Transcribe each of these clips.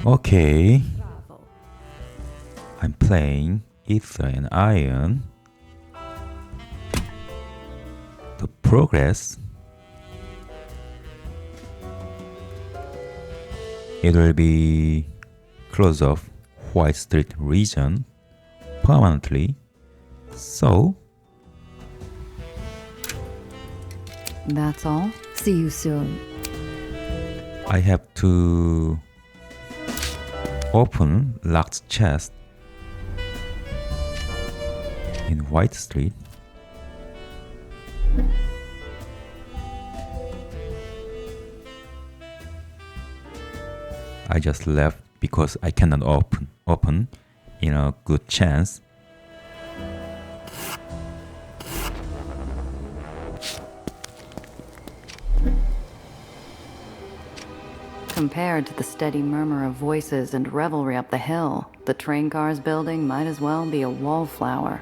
Okay, I'm playing Aether and Iron. The progress, it will be close of White Street region permanently. So That's all. See you soon. I have to open locked chest in White Street. I just left because I cannot open in a good chance. Compared to the steady murmur of voices and revelry up the hill, the train cars building might as well be a wallflower.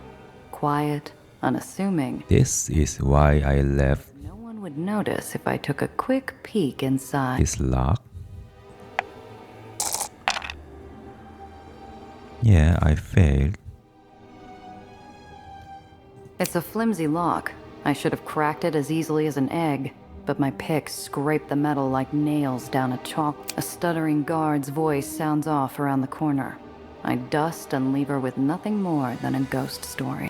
Quiet, unassuming. This is why I left No one would notice if I took a quick peek inside. this lock. Yeah, I failed. It's a flimsy lock. I should have cracked it as easily as an egg, but my pick scraped the metal like nails down a chalk. A stuttering guard's voice sounds off around the corner. I dust and leave her with nothing more than a ghost story.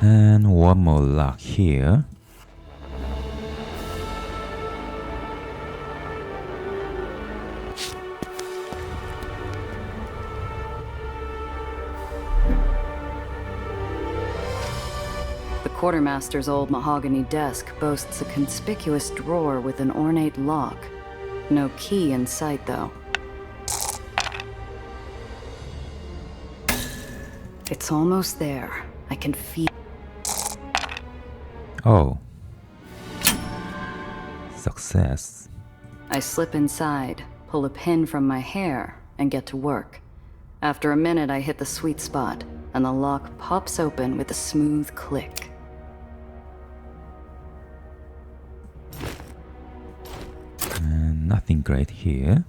And one more lock here. The quartermaster's old mahogany desk boasts a conspicuous drawer with an ornate lock. No key in sight, though. It's almost there. I can feel. Oh. Success. I slip inside, pull a pin from my hair, and get to work. After a minute, I hit the sweet spot, and the lock pops open with a smooth click. And nothing great here.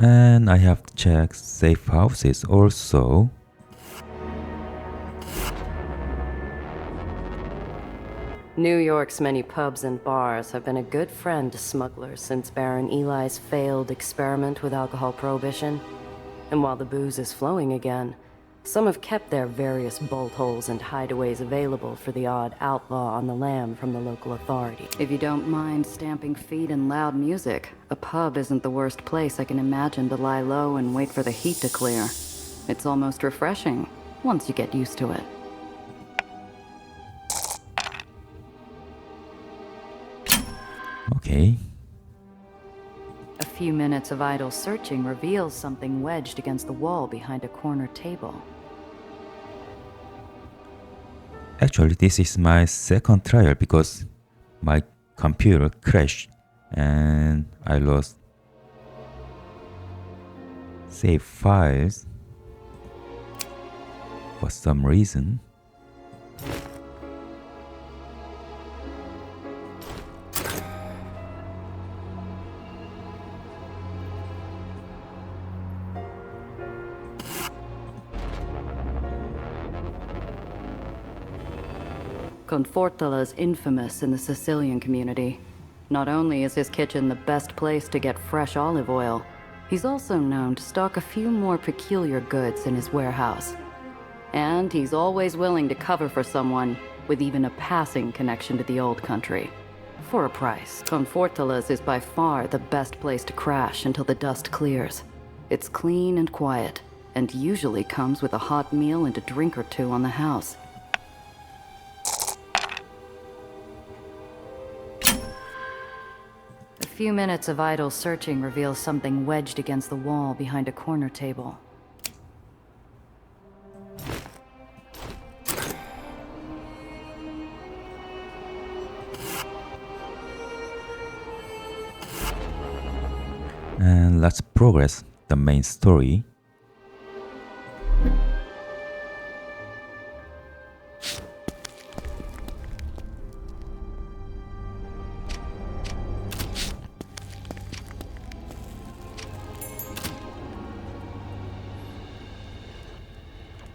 And I have to check safe houses also. New York's many pubs and bars have been a good friend to smugglers since Baron Eli's failed experiment with alcohol prohibition. And while the booze is flowing again, some have kept their various bolt holes and hideaways available for the odd outlaw on the lam from the local authority. If you don't mind stamping feet and loud music, a pub isn't the worst place I can imagine to lie low and wait for the heat to clear. It's almost refreshing, once you get used to it. Okay. A few minutes of idle searching reveals something wedged against the wall behind a corner table. Actually, this is my second trial because my computer crashed and I lost save files for some reason. Confortola is infamous in the Sicilian community. Not only is his kitchen the best place to get fresh olive oil, he's also known to stock a few more peculiar goods in his warehouse. And he's always willing to cover for someone with even a passing connection to the old country. For a price. Confortola's is by far the best place to crash until the dust clears. It's clean and quiet, and usually comes with a hot meal and a drink or two on the house. A few minutes of idle searching reveals something wedged against the wall behind a corner table. And let's progress the main story.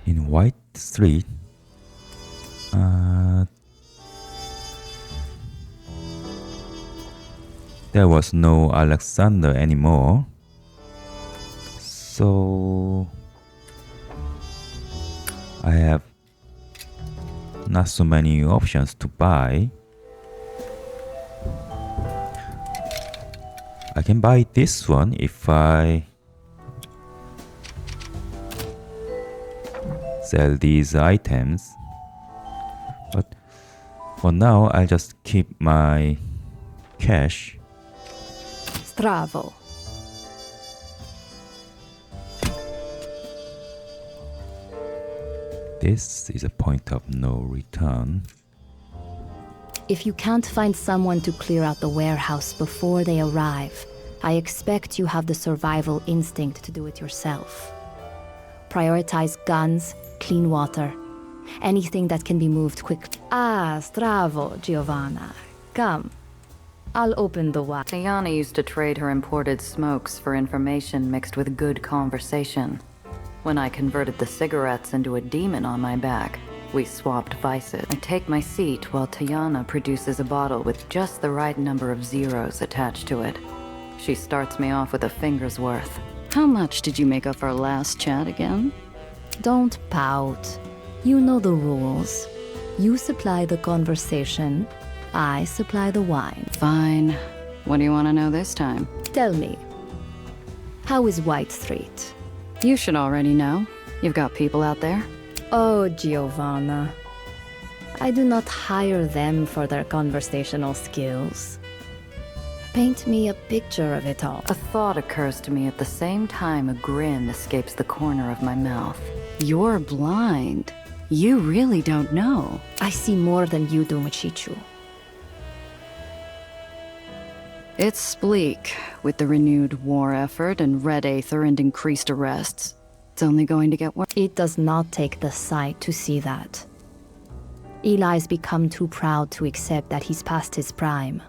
in White Street. There was no Alexander anymore. So I have not so many options to buy. I can buy this one if I sell these items, but for now I'll just keep my cash. Stravo. This is a point of no return. If you can't find someone to clear out the warehouse before they arrive, I expect you have the survival instinct to do it yourself. Prioritize guns, clean water, anything that can be moved quickly. Ah, stravo, Giovanna. Come. I'll open the wine. Tiana used to trade her imported smokes for information mixed with good conversation. When I converted the cigarettes into a demon on my back, we swapped vices. I take my seat while Tiana produces a bottle with just the right number of zeros attached to it. She starts me off with a finger's worth. How much did you make up our last chat again? Don't pout. You know the rules. You supply the conversation, I supply the wine. Fine. What do you want to know this time? Tell me, how is White Street? You should already know. You've got people out there. Oh, Giovanna. I do not hire them for their conversational skills. Paint me a picture of it all. A thought occurs to me at the same time a grin escapes the corner of my mouth. You're blind. You really don't know. I see more than you do, Michichu. It's bleak, with the renewed war effort and red Aether and increased arrests. It's only going to get worse. It does not take the sight to see that. Eli's become too proud to accept that he's past his prime.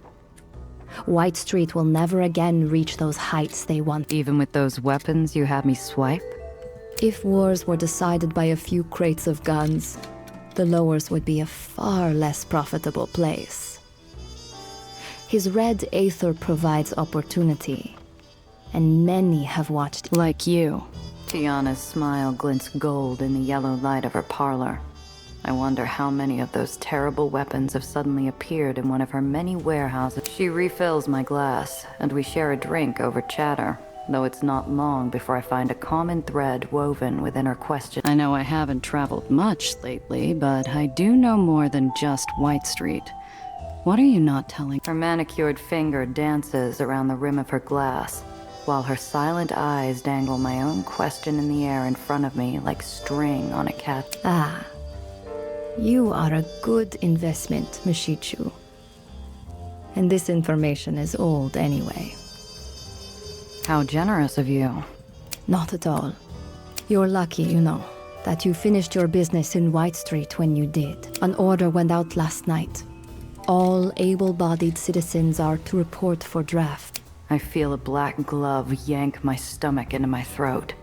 White Street will never again reach those heights they want. Even with those weapons you had me swipe? If wars were decided by a few crates of guns, the lowers would be a far less profitable place. His red Aether provides opportunity, and many have watched. Like you. Tiana's smile glints gold in the yellow light of her parlor. I wonder how many of those terrible weapons have suddenly appeared in one of her many warehouses. She refills my glass, and we share a drink over chatter, though it's not long before I find a common thread woven within her question. I know I haven't traveled much lately, but I do know more than just White Street. What are you not telling? Her manicured finger dances around the rim of her glass, while her silent eyes dangle my own question in the air in front of me like string on a cat. Ah, you are a good investment, Mishichu. And this information is old anyway. How generous of you. Not at all. You're lucky, you know, that you finished your business in White Street when you did. An order went out last night. All able-bodied citizens are to report for draft. I feel a black glove yank my stomach into my throat.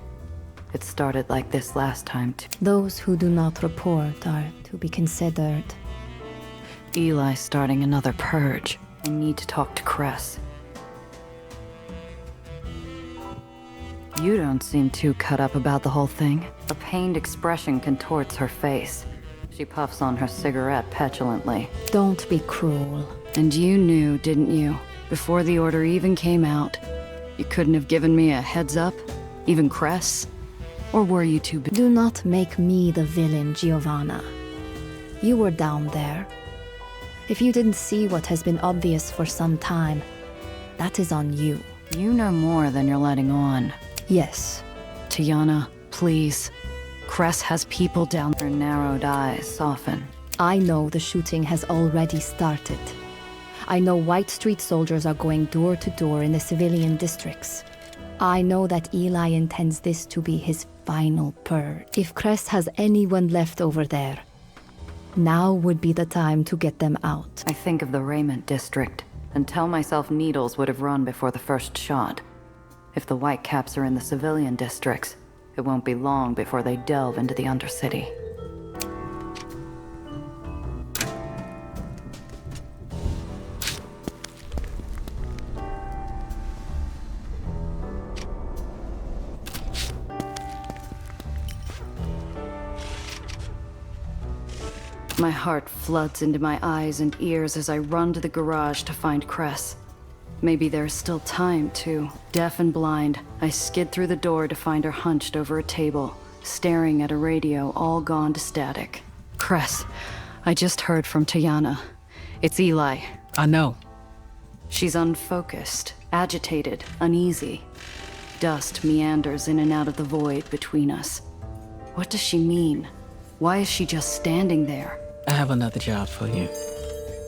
It started like this last time too. Those who do not report are to be considered. Eli's starting another purge. I need to talk to Cress. You don't seem too cut up about the whole thing. A pained expression contorts her face. She puffs on her cigarette petulantly. Don't be cruel. And you knew, didn't you? Before the order even came out. You couldn't have given me a heads up? Even Cress? Or were you too busy? Do not make me the villain, Giovanna. You were down there. If you didn't see what has been obvious for some time, that is on you. You know more than you're letting on. Yes. Tiana, please. Cress has people down. Her narrowed eyes soften. I know the shooting has already started. I know White Street soldiers are going door to door in the civilian districts. I know that Eli intends this to be his final purge. If Cress has anyone left over there, now would be the time to get them out. I think of the Raymond district and tell myself needles would have run before the first shot. If the Whitecaps are in the civilian districts, It won't be long before they delve into the Undercity. My heart floods into my eyes and ears as I run to the garage to find Cress. Maybe there's still time, too. Deaf and blind, I skid through the door to find her hunched over a table, staring at a radio all gone to static. Cress, I just heard from Tiana. It's Eli. I know. She's unfocused, agitated, uneasy. Dust meanders in and out of the void between us. What does she mean? Why is she just standing there? I have another job for you.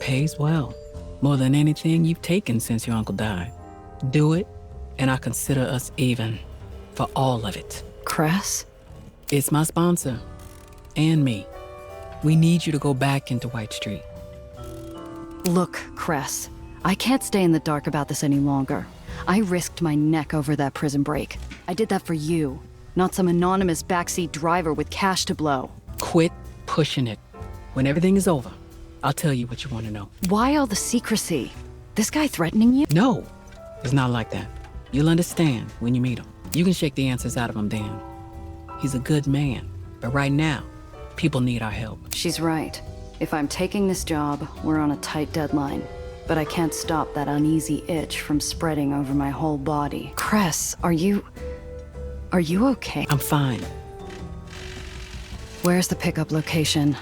Pays well. More than anything you've taken since your uncle died. Do it, and I consider us even. For all of it. Cress? It's my sponsor. And me. We need you to go back into White Street. Look, Cress. I can't stay in the dark about this any longer. I risked my neck over that prison break. I did that for you, not some anonymous backseat driver with cash to blow. Quit pushing it. When everything is over, I'll tell you what you want to know. Why all the secrecy? This guy threatening you? No, it's not like that. You'll understand when you meet him. You can shake the answers out of him then. He's a good man, but right now, people need our help. She's right. If I'm taking this job, we're on a tight deadline. But I can't stop that uneasy itch from spreading over my whole body. Cress, are you okay? I'm fine. Where's the pickup location?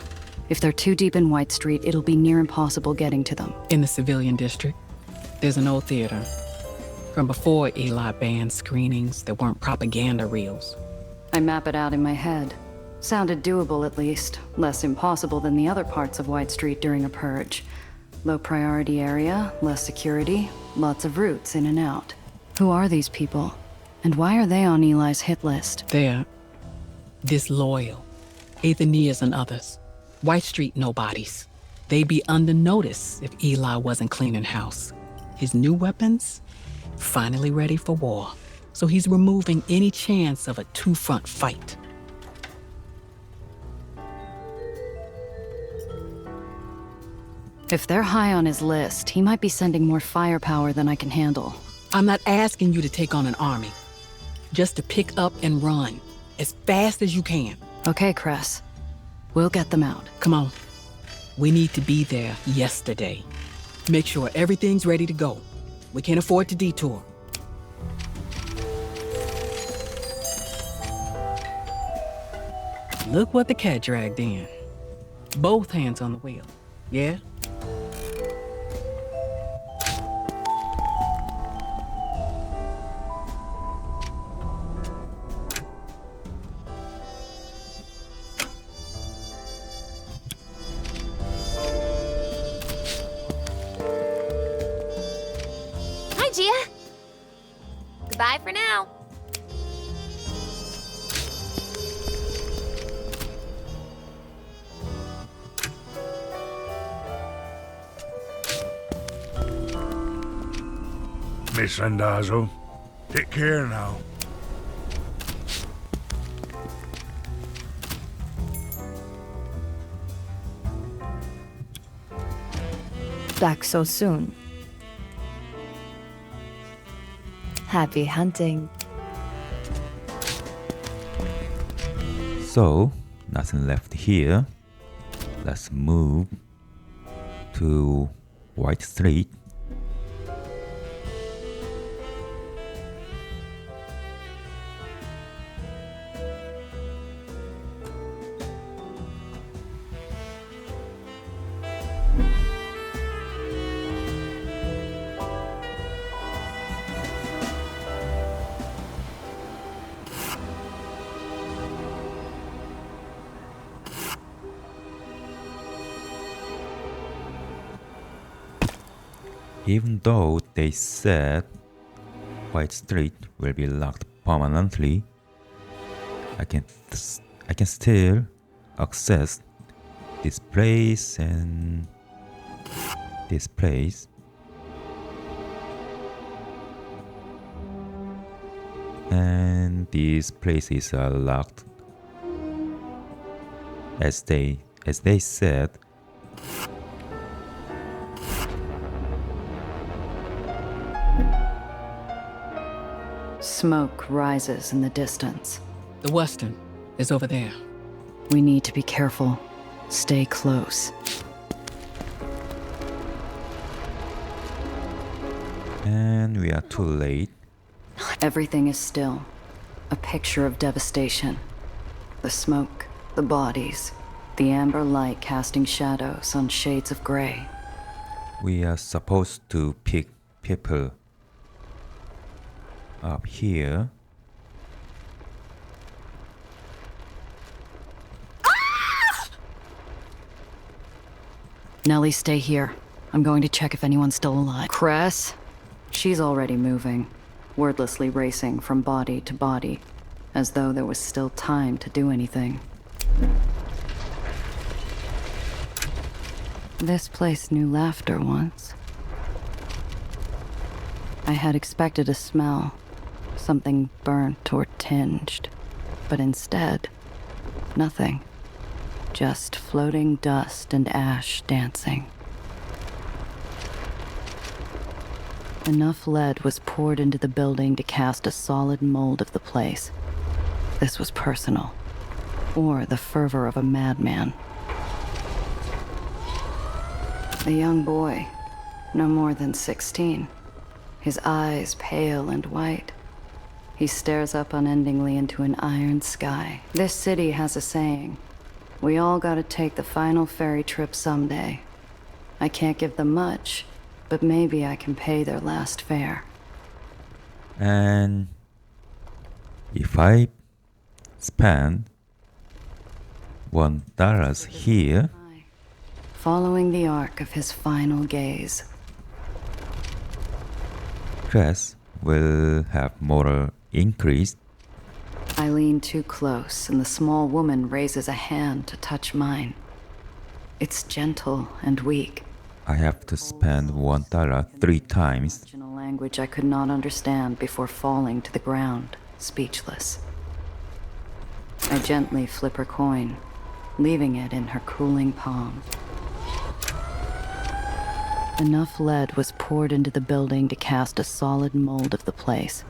If they're too deep in White Street, it'll be near impossible getting to them. In the civilian district, there's an old theater. From before Eli banned screenings that weren't propaganda reels. I map it out in my head. Sounded doable at least. Less impossible than the other parts of White Street during a purge. Low priority area, less security, lots of routes in and out. Who are these people? And why are they on Eli's hit list? They're disloyal. Aethenians and others. White Street nobodies. They'd be under notice if Eli wasn't cleaning house. His new weapons? Finally ready for war. So he's removing any chance of a two-front fight. If they're high on his list, he might be sending more firepower than I can handle. I'm not asking you to take on an army. Just to pick up and run. As fast as you can. Okay, Cress. We'll get them out. Come on. We need to be there yesterday. Make sure everything's ready to go. We can't afford to detour. Look what the cat dragged in. Both hands on the wheel. Yeah? Hi, Gia. Goodbye for now. Miss Randazzo, take care now. Back so soon. Happy hunting. So, nothing left here. Let's move to White Street. Even though they said White Street will be locked permanently, I can still access this place and this place. And these places are locked. As they said. Smoke rises in the distance. The Western is over there. We need to be careful. Stay close. And we are too late. Everything is still. A picture of devastation. The smoke, the bodies, the amber light casting shadows on shades of gray. We are supposed to pick people up here. Nellie, stay here. I'm going to check if anyone's still alive. Cress? She's already moving, wordlessly racing from body to body, as though there was still time to do anything. This place knew laughter once. I had expected a smell, something burnt or tinged, but instead, nothing. Just floating dust and ash dancing. Enough lead was poured into the building to cast a solid mold of the place. This was personal, or the fervor of a madman. The young boy, no more than 16, his eyes pale and white. He stares up unendingly into an iron sky. This city has a saying. We all gotta take the final ferry trip someday. I can't give them much, but maybe I can pay their last fare. And if I spend $1 here, Following the arc of his final gaze. Cress will have moral increase. I lean too close, and the small woman raises a hand to touch mine. It's gentle and weak. I have to spend $1 3 times. In a language I could not understand before falling to the ground, speechless. I gently flip her coin, leaving it in her cooling palm. Enough lead was poured into the building to cast a solid mold of the place.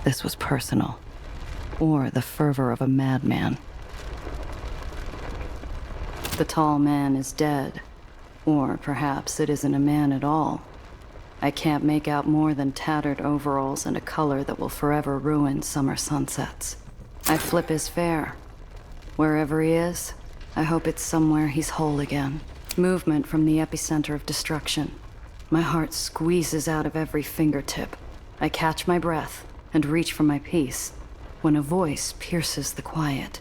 This was personal, or the fervor of a madman. The tall man is dead, or perhaps it isn't a man at all. I can't make out more than tattered overalls and a color that will forever ruin summer sunsets. I flip his fare. Wherever he is, I hope it's somewhere he's whole again. Movement from the epicenter of destruction. My heart squeezes out of every fingertip. I catch my breath and reach for my piece when a voice pierces the quiet.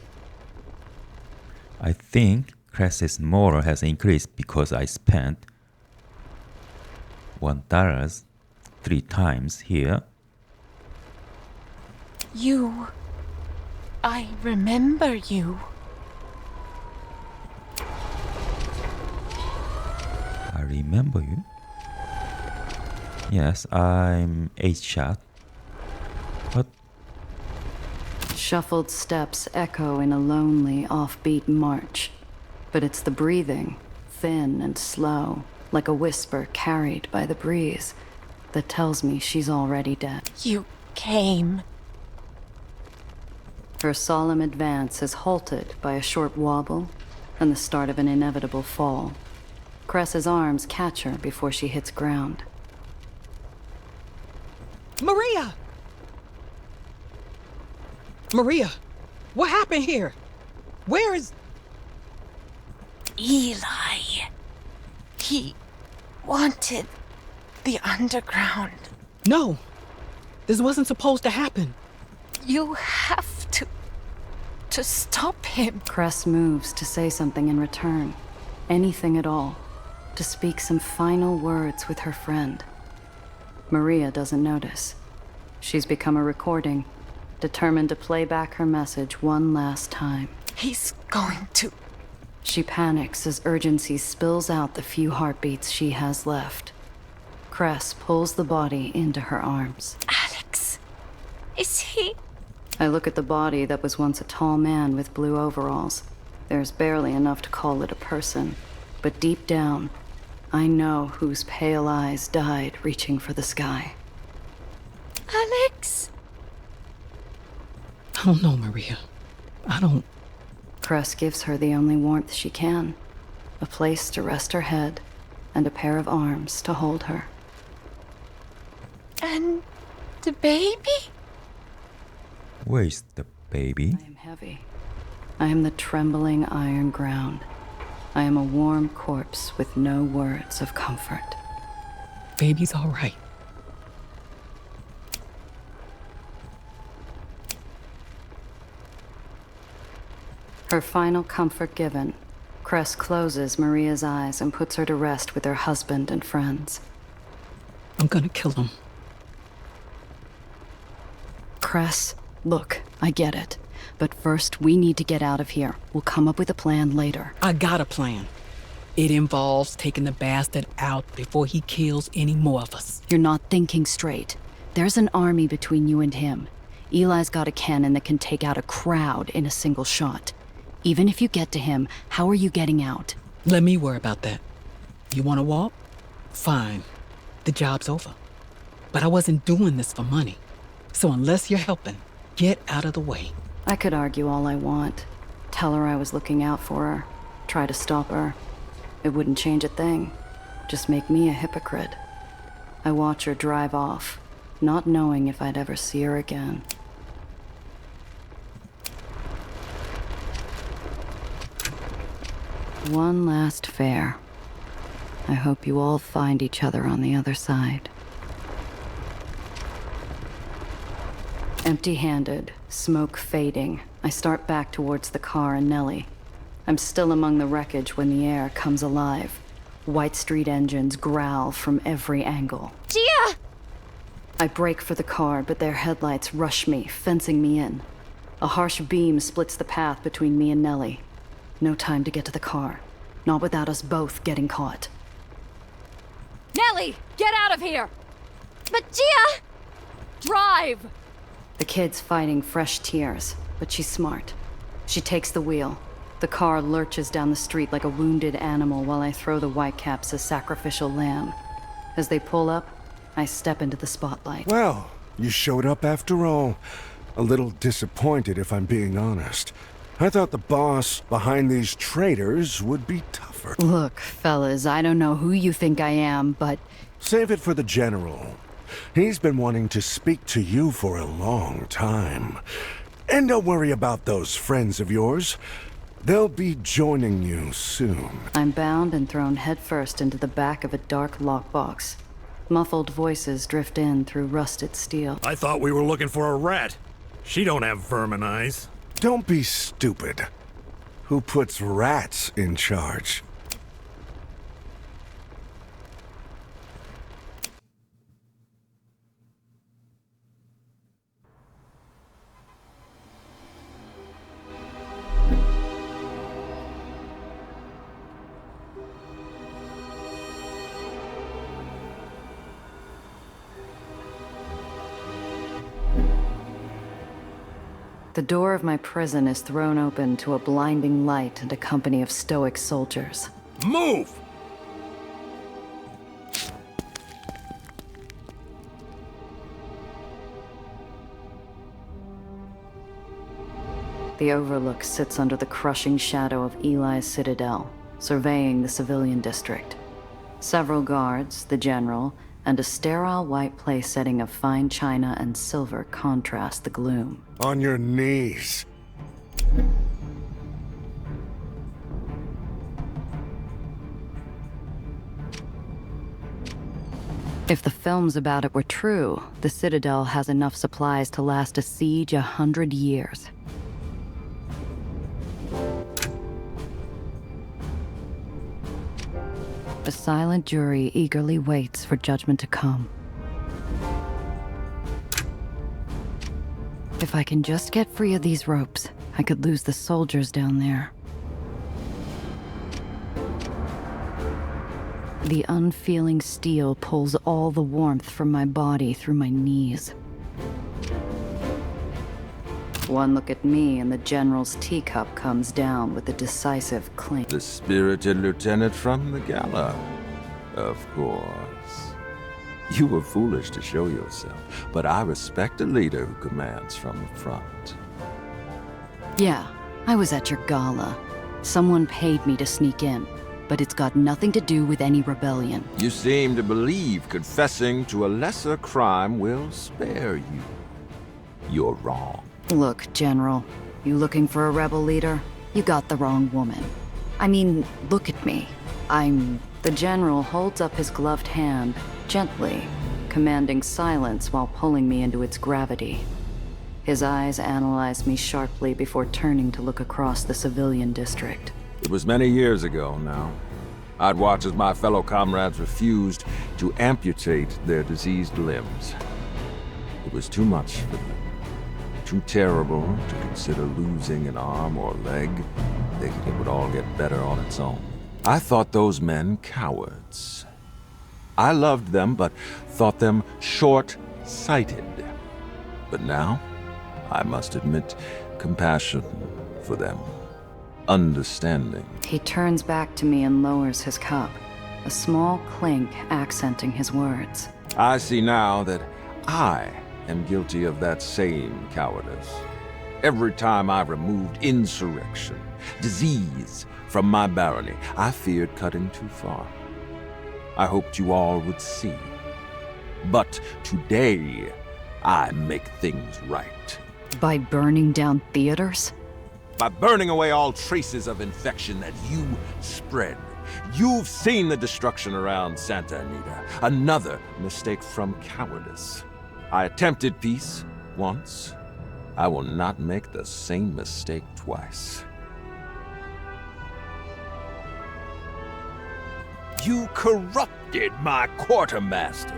I think Cress's moral has increased because I spent $1 3 times here. You. I remember you. I remember you. Yes, I'm 8 shot. But Shuffled steps echo in a lonely, offbeat march. But it's the breathing, thin and slow, like a whisper carried by the breeze, that tells me she's already dead. You came. Her solemn advance is halted by a short wobble and the start of an inevitable fall. Cress's arms catch her before she hits ground. Maria! Maria, what happened here? Where is... Eli. He wanted the underground. No, this wasn't supposed to happen. You have to stop him. Cress moves to say something in return. Anything at all. To speak some final words with her friend. Maria doesn't notice. She's become a recording, determined to play back her message one last time. He's going to... She panics as urgency spills out the few heartbeats she has left. Cress pulls the body into her arms. Alex. Is he? I look at the body that was once a tall man with blue overalls. There's barely enough to call it a person. But deep down, I know whose pale eyes died reaching for the sky. Alex? I don't know, Maria. I don't. Cress gives her the only warmth she can. A place to rest her head, and a pair of arms to hold her. And the baby? Where is the baby? I am heavy. I am the trembling iron ground. I am a warm corpse with no words of comfort. Baby's all right. Her final comfort given, Cress closes Maria's eyes and puts her to rest with her husband and friends. I'm gonna kill him. Cress, look, I get it. But first, we need to get out of here. We'll come up with a plan later. I got a plan. It involves taking the bastard out before he kills any more of us. You're not thinking straight. There's an army between you and him. Eli's got a cannon that can take out a crowd in a single shot. Even if you get to him, how are you getting out? Let me worry about that. You wanna walk? Fine. The job's over. But I wasn't doing this for money. So unless you're helping, get out of the way. I could argue all I want. Tell her I was looking out for her. Try to stop her. It wouldn't change a thing. Just make me a hypocrite. I watch her drive off, not knowing if I'd ever see her again. One last fare. I hope you all find each other on the other side. Empty-handed, smoke fading, I start back towards the car and Nellie. I'm still among the wreckage when the air comes alive. White Street engines growl from every angle. Gia! I brake for the car, but their headlights rush me, fencing me in. A harsh beam splits the path between me and Nellie. No time to get to the car. Not without us both getting caught. Nellie, get out of here! But Gia! Drive! The kid's fighting fresh tears, but she's smart. She takes the wheel. The car lurches down the street like a wounded animal while I throw the Whitecaps as sacrificial lamb. As they pull up, I step into the spotlight. Well, you showed up after all. A little disappointed, if I'm being honest. I thought the boss behind these traitors would be tougher. Look, fellas, I don't know who you think I am, but Save it for the general. He's been wanting to speak to you for a long time. And don't worry about those friends of yours. They'll be joining you soon. I'm bound and thrown headfirst into the back of a dark lockbox. Muffled voices drift in through rusted steel. I thought we were looking for a rat. She don't have vermin eyes. Don't be stupid. Who puts rats in charge? The door of my prison is thrown open to a blinding light and a company of stoic soldiers. Move! The Overlook sits under the crushing shadow of Eli's citadel, surveying the civilian district. Several guards, the general, and a sterile white place setting of fine china and silver contrast the gloom. On your knees. If the films about it were true, the Citadel has enough supplies to last a siege 100 years. A silent jury eagerly waits for judgment to come. If I can just get free of these ropes, I could lose the soldiers down there. The unfeeling steel pulls all the warmth from my body through my knees. One look at me and the General's teacup comes down with a decisive clink. The spirited lieutenant from the gala. Of course. You were foolish to show yourself, but I respect a leader who commands from the front. Yeah, I was at your gala. Someone paid me to sneak in, but it's got nothing to do with any rebellion. You seem to believe confessing to a lesser crime will spare you. You're wrong. Look, General, you looking for a rebel leader? You got the wrong woman. I mean, look at me. The General holds up his gloved hand, gently, commanding silence while pulling me into its gravity. His eyes analyze me sharply before turning to look across the civilian district. It was many years ago now. I'd watch as my fellow comrades refused to amputate their diseased limbs. It was too much for them. Too terrible to consider losing an arm or leg. Thinking it would all get better on its own. I thought those men cowards. I loved them, but thought them short-sighted. But now, I must admit, compassion for them. Understanding. He turns back to me and lowers his cup, a small clink accenting his words. I see now that I am guilty of that same cowardice. Every time I removed insurrection, disease from my barony, I feared cutting too far. I hoped you all would see. But today, I make things right. By burning down theaters? By burning away all traces of infection that you spread. You've seen the destruction around Santa Anita. Another mistake from cowardice. I attempted peace once. I will not make the same mistake twice. You corrupted my quartermaster.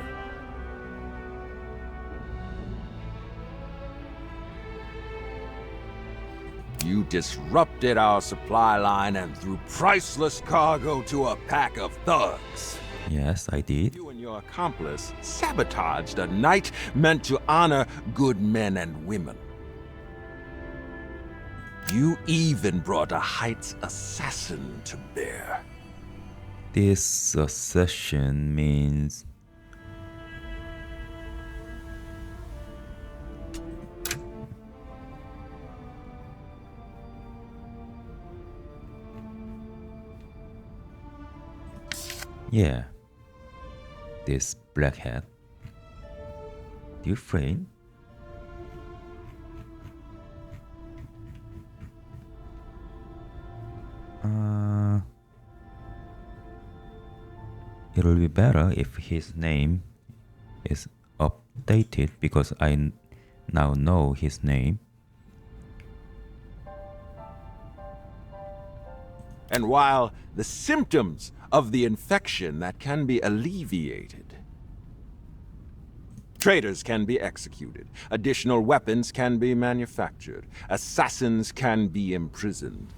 You disrupted our supply line and threw priceless cargo to a pack of thugs. Yes, I did. You and your accomplice sabotaged a night meant to honor good men and women. You even brought a Heights assassin to bear. This assassin means... Yeah. This black hat. Different. It'll be better if his name is updated because I now know his name. And while the symptoms of the infection that can be alleviated, traitors can be executed, additional weapons can be manufactured, assassins can be imprisoned.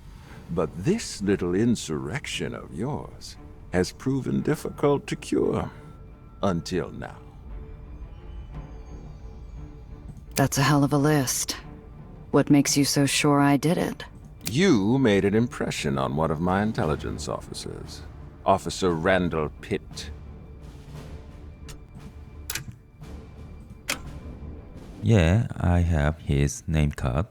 But this little insurrection of yours has proven difficult to cure, until now. That's a hell of a list. What makes you so sure I did it? You made an impression on one of my intelligence officers, Officer Randall Pitt. Yeah, I have his name card.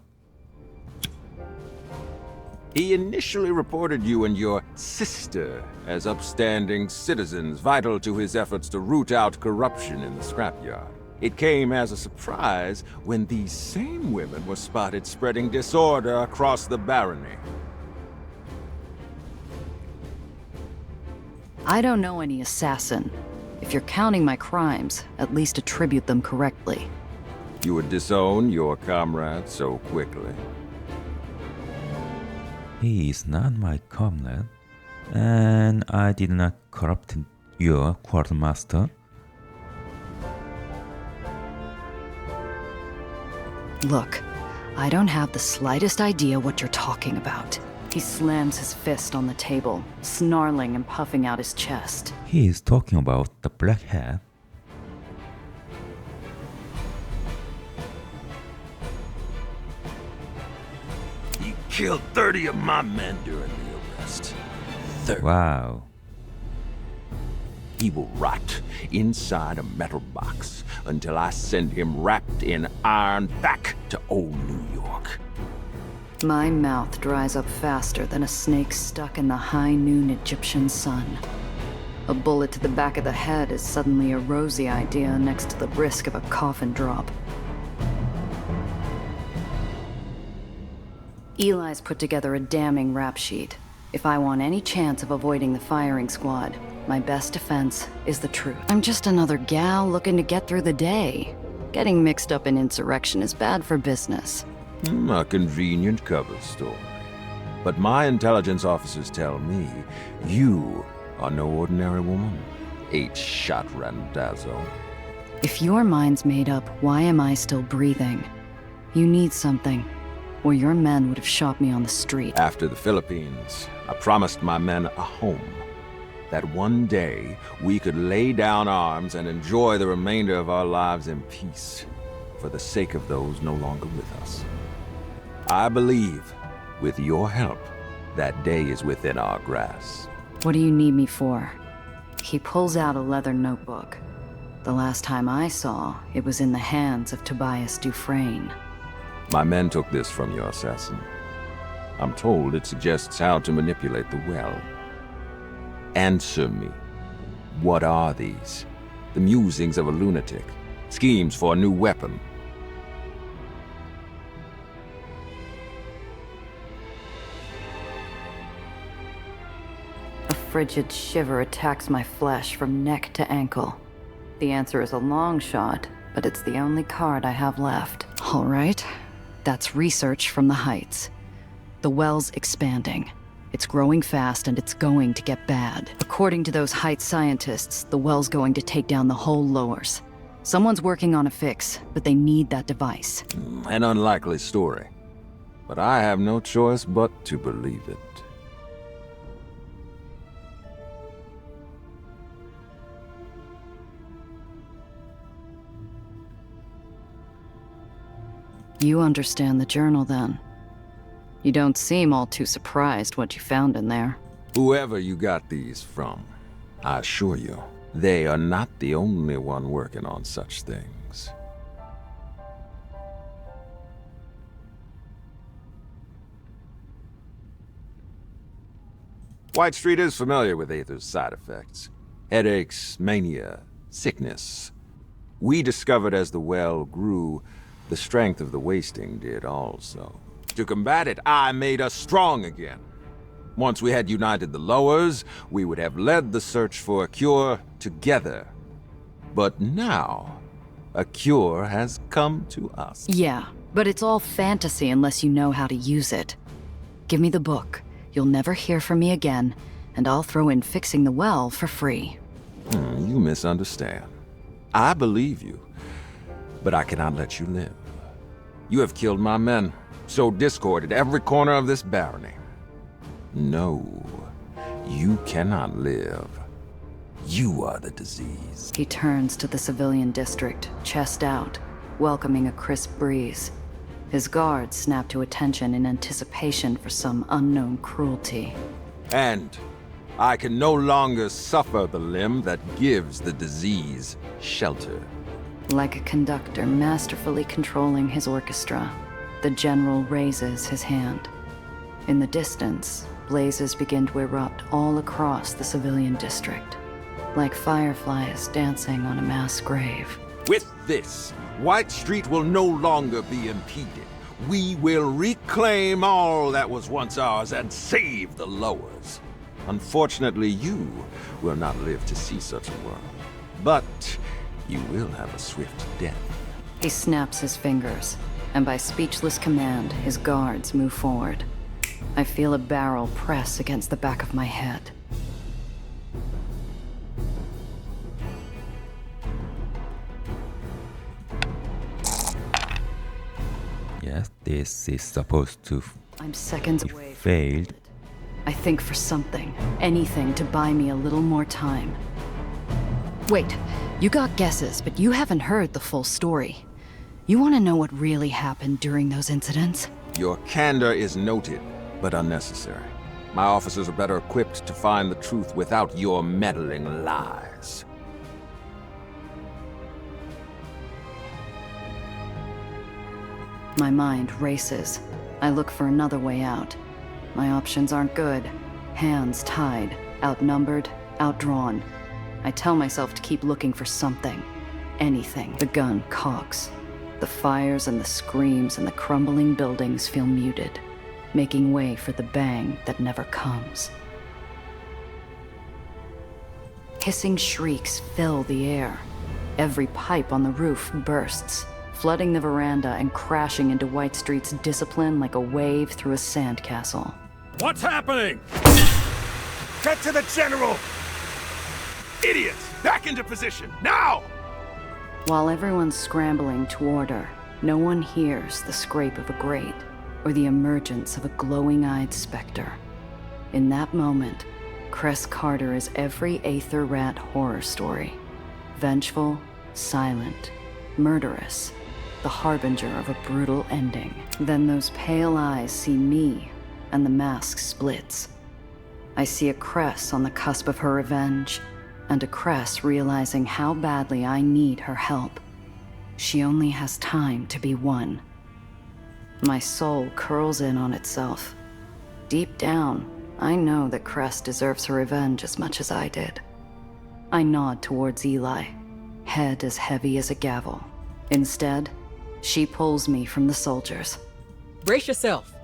He initially reported you and your sister as upstanding citizens vital to his efforts to root out corruption in the scrapyard. It came as a surprise when these same women were spotted spreading disorder across the barony. I don't know any assassin. If you're counting my crimes, at least attribute them correctly. You would disown your comrade so quickly. He is not my comrade, and I did not corrupt your quartermaster. Look, I don't have the slightest idea what you're talking about. He slams his fist on the table, snarling and puffing out his chest. He is talking about the black hat. killed 30 of my men during the arrest. 30. Wow. He will rot inside a metal box until I send him wrapped in iron back to old New York. My mouth dries up faster than a snake stuck in the high noon Egyptian sun. A bullet to the back of the head is suddenly a rosy idea next to the risk of a coffin drop. Eli's put together a damning rap sheet. If I want any chance of avoiding the firing squad, my best defense is the truth. I'm just another gal looking to get through the day. Getting mixed up in insurrection is bad for business. A convenient cover story. But my intelligence officers tell me you are no ordinary woman. 8-shot Randazzo. If your mind's made up, why am I still breathing? You need something, or your men would have shot me on the street. After the Philippines, I promised my men a home. That one day we could lay down arms and enjoy the remainder of our lives in peace, for the sake of those no longer with us. I believe, with your help, that day is within our grasp. What do you need me for? He pulls out a leather notebook. The last time I saw, it was in the hands of Tobias Dufresne. My men took this from your assassin. I'm told it suggests how to manipulate the well. Answer me. What are these? The musings of a lunatic. Schemes for a new weapon. A frigid shiver attacks my flesh from neck to ankle. The answer is a long shot, but it's the only card I have left. All right, that's research from the heights. The well's expanding. It's growing fast and it's going to get bad. According to those heights scientists, the well's going to take down the whole lowers. Someone's working on a fix, but they need that device. An unlikely story. But I have no choice but to believe it. You understand the journal, then? You don't seem all too surprised what you found in there. Whoever you got these from, I assure you, they are not the only one working on such things. White Street is familiar with Aether's side effects. Headaches, mania, sickness. We discovered as the well grew, the strength of the wasting did also. To combat it, I made us strong again. Once we had united the lowers, we would have led the search for a cure together. But now, a cure has come to us. Yeah, but it's all fantasy unless you know how to use it. Give me the book. You'll never hear from me again, and I'll throw in fixing the well for free. You misunderstand. I believe you, but I cannot let you live. You have killed my men, sowed discord at every corner of this barony. No, you cannot live. You are the disease. He turns to the civilian district, chest out, welcoming a crisp breeze. His guards snap to attention in anticipation for some unknown cruelty. And I can no longer suffer the limb that gives the disease shelter. Like a conductor masterfully controlling his orchestra, the general raises his hand. In the distance, blazes begin to erupt all across the civilian district, like fireflies dancing on a mass grave. With this, White Street will no longer be impeded. We will reclaim all that was once ours and save the lowers. Unfortunately, you will not live to see such a world. But you will have a swift death. He snaps his fingers, and by speechless command, his guards move forward. I feel a barrel press against the back of my head. Yes, this is supposed to I'm seconds be away from failed. I think for something, anything to buy me a little more time. Wait, you got guesses, but you haven't heard the full story. You want to know what really happened during those incidents? Your candor is noted, but unnecessary. My officers are better equipped to find the truth without your meddling lies. My mind races. I look for another way out. My options aren't good. Hands tied, outnumbered, outdrawn. I tell myself to keep looking for something. Anything. The gun cocks. The fires and the screams and the crumbling buildings feel muted, making way for the bang that never comes. Hissing shrieks fill the air. Every pipe on the roof bursts, flooding the veranda and crashing into White Street's discipline like a wave through a sandcastle. What's happening? Get to the General! Idiots! Back into position, now! While everyone's scrambling toward her, no one hears the scrape of a grate or the emergence of a glowing-eyed specter. In that moment, Cress Carter is every Aether Rat horror story. Vengeful, silent, murderous, the harbinger of a brutal ending. Then those pale eyes see me, and the mask splits. I see a Cress on the cusp of her revenge, and a Cress realizing how badly I need her help. She only has time to be won. My soul curls in on itself. Deep down, I know that Cress deserves her revenge as much as I did. I nod towards Eli, head as heavy as a gavel. Instead, she pulls me from the soldiers. Brace yourself.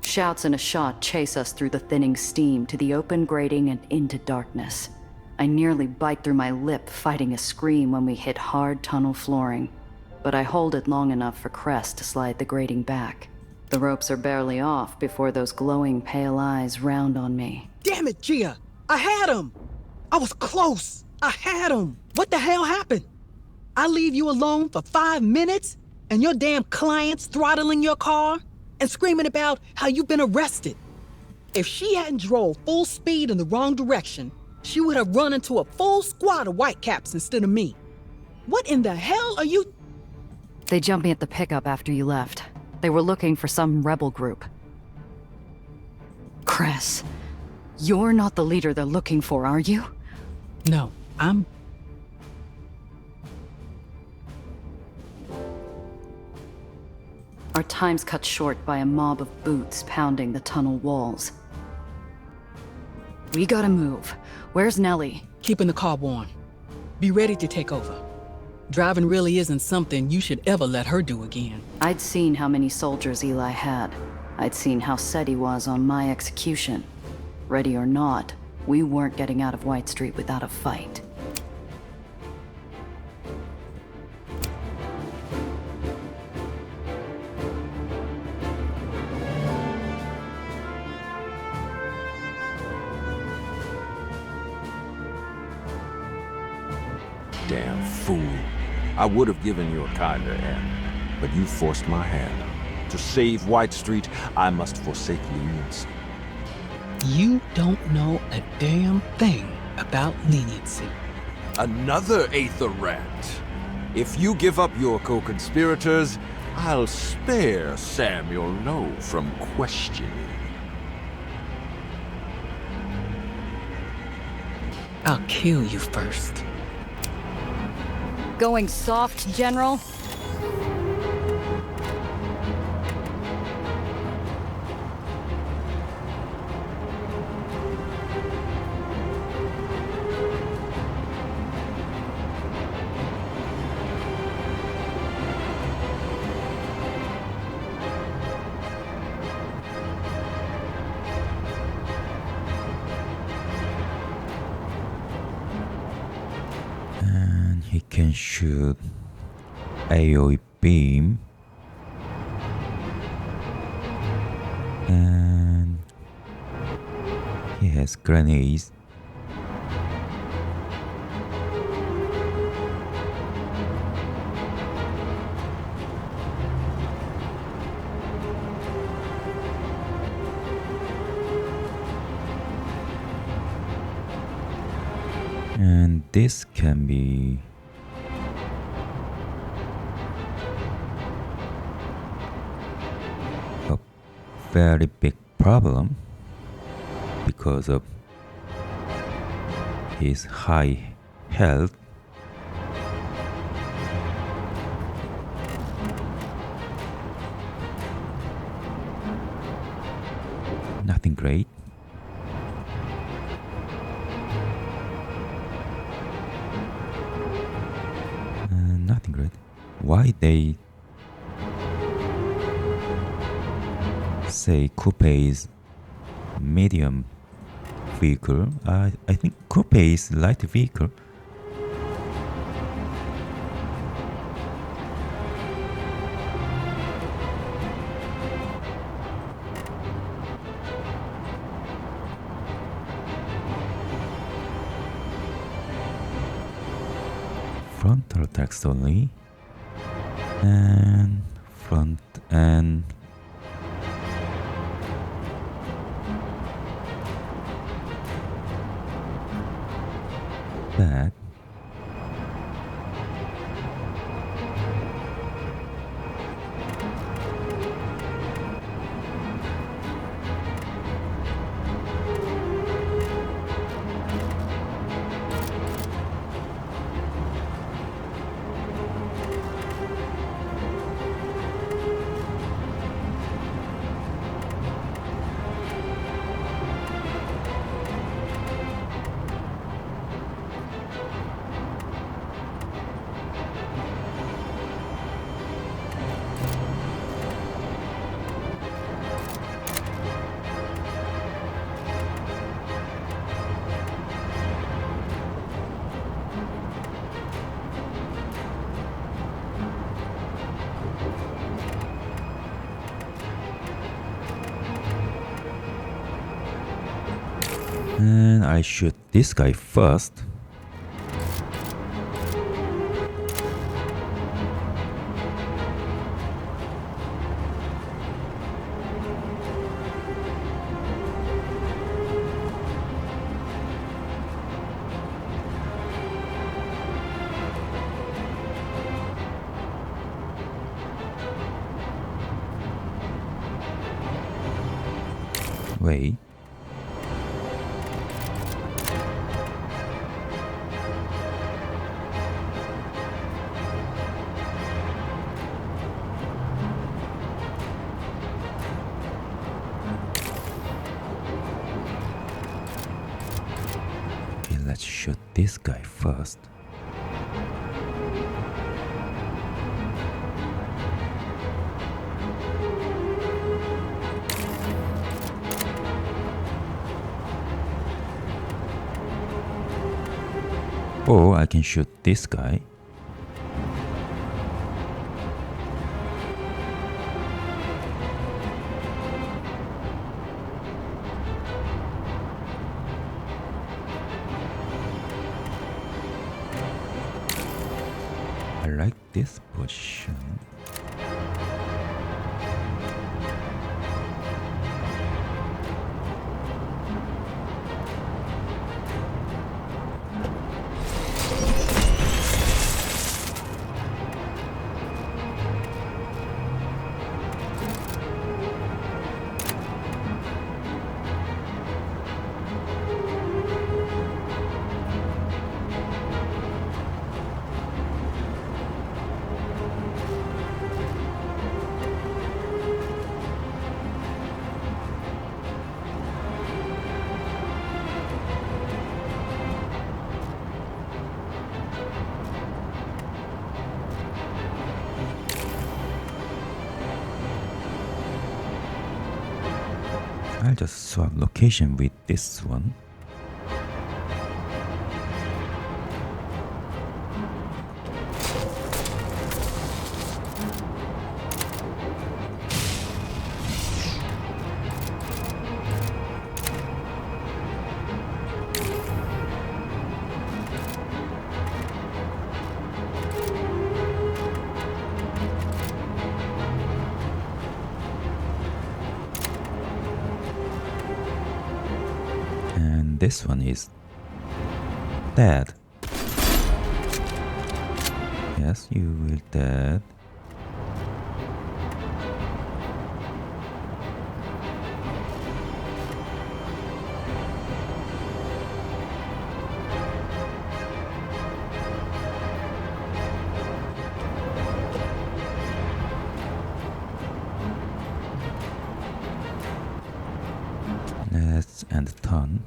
Shouts and a shot chase us through the thinning steam to the open grating and into darkness. I nearly bite through my lip fighting a scream when we hit hard tunnel flooring, but I hold it long enough for Cress to slide the grating back. The ropes are barely off before those glowing pale eyes round on me. Damn it, Gia! I had him! I was close! I had him! What the hell happened? I leave you alone for 5 minutes, and your damn client's throttling your car and screaming about how you've been arrested. If she hadn't drove full speed in the wrong direction, she would have run into a full squad of whitecaps instead of me. What in the hell are you... They jumped me at the pickup after you left. They were looking for some rebel group. Cress, you're not the leader they're looking for, are you? No, I'm... Our time's cut short by a mob of boots pounding the tunnel walls. We gotta move. Where's Nellie? Keeping the car warm. Be ready to take over. Driving really isn't something you should ever let her do again. I'd seen how many soldiers Eli had. I'd seen how set he was on my execution. Ready or not, we weren't getting out of White Street without a fight. Damn fool. I would have given you a kinder end, but you forced my hand. To save White Street, I must forsake leniency. You don't know a damn thing about leniency. Another Aether Rat. If you give up your co-conspirators, I'll spare Samuel Lowe from questioning. I'll kill you first. Going soft, General? He can shoot AoE beam, and he has grenades. And this can be very big problem because of his high health. Nothing great. Nothing great. Why they say coupe is medium vehicle? I think coupe is light vehicle. Frontal text only, and front and back. And I shoot this guy first. Wait. Okay, let's shoot this guy first. Or I can shoot this guy. I like this position. I'll just swap location with this one. This one is dead. Yes, you will dead. and turn.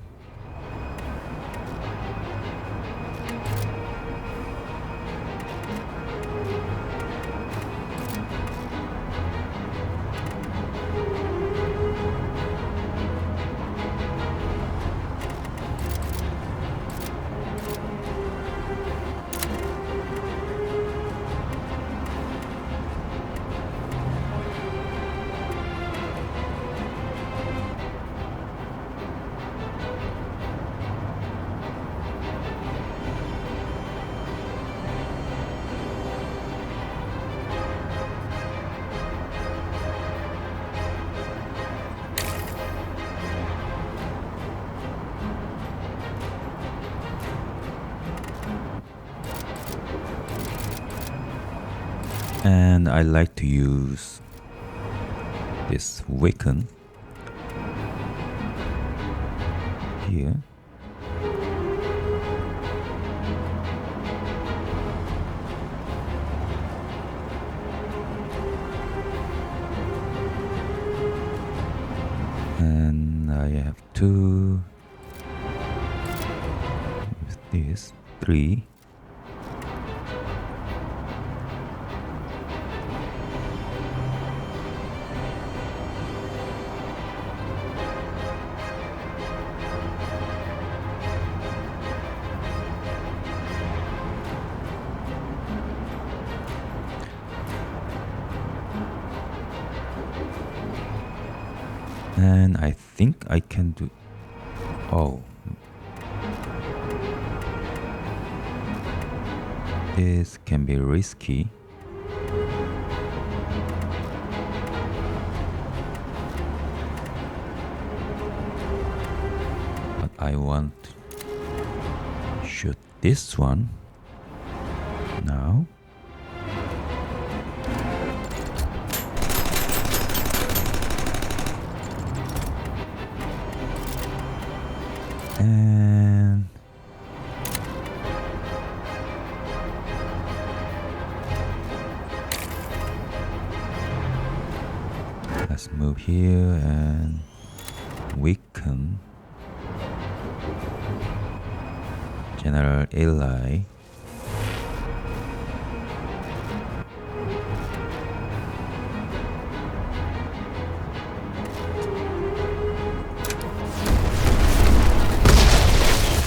And I like to use this weapon here. And I have two with this, three. And I think I can do... Oh. This can be risky. But I want to shoot this one now. And let's move here and weaken General Eli.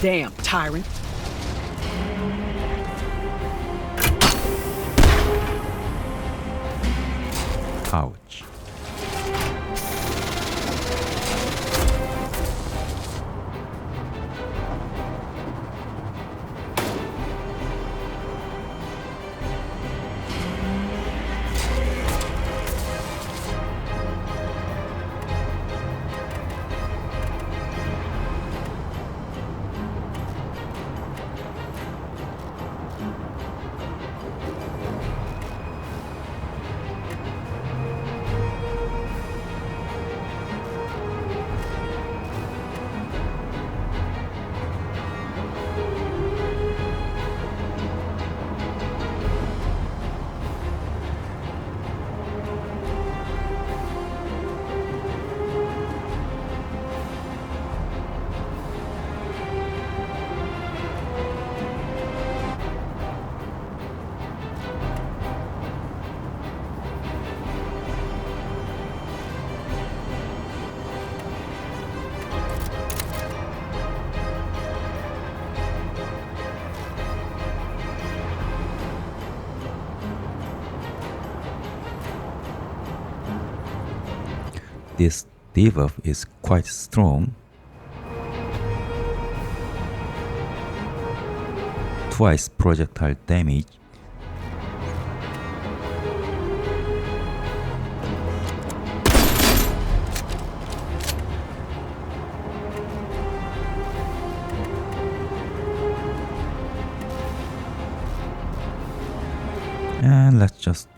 Damn, tyrant. Ouch. This debuff is quite strong. Twice projectile damage. And let's just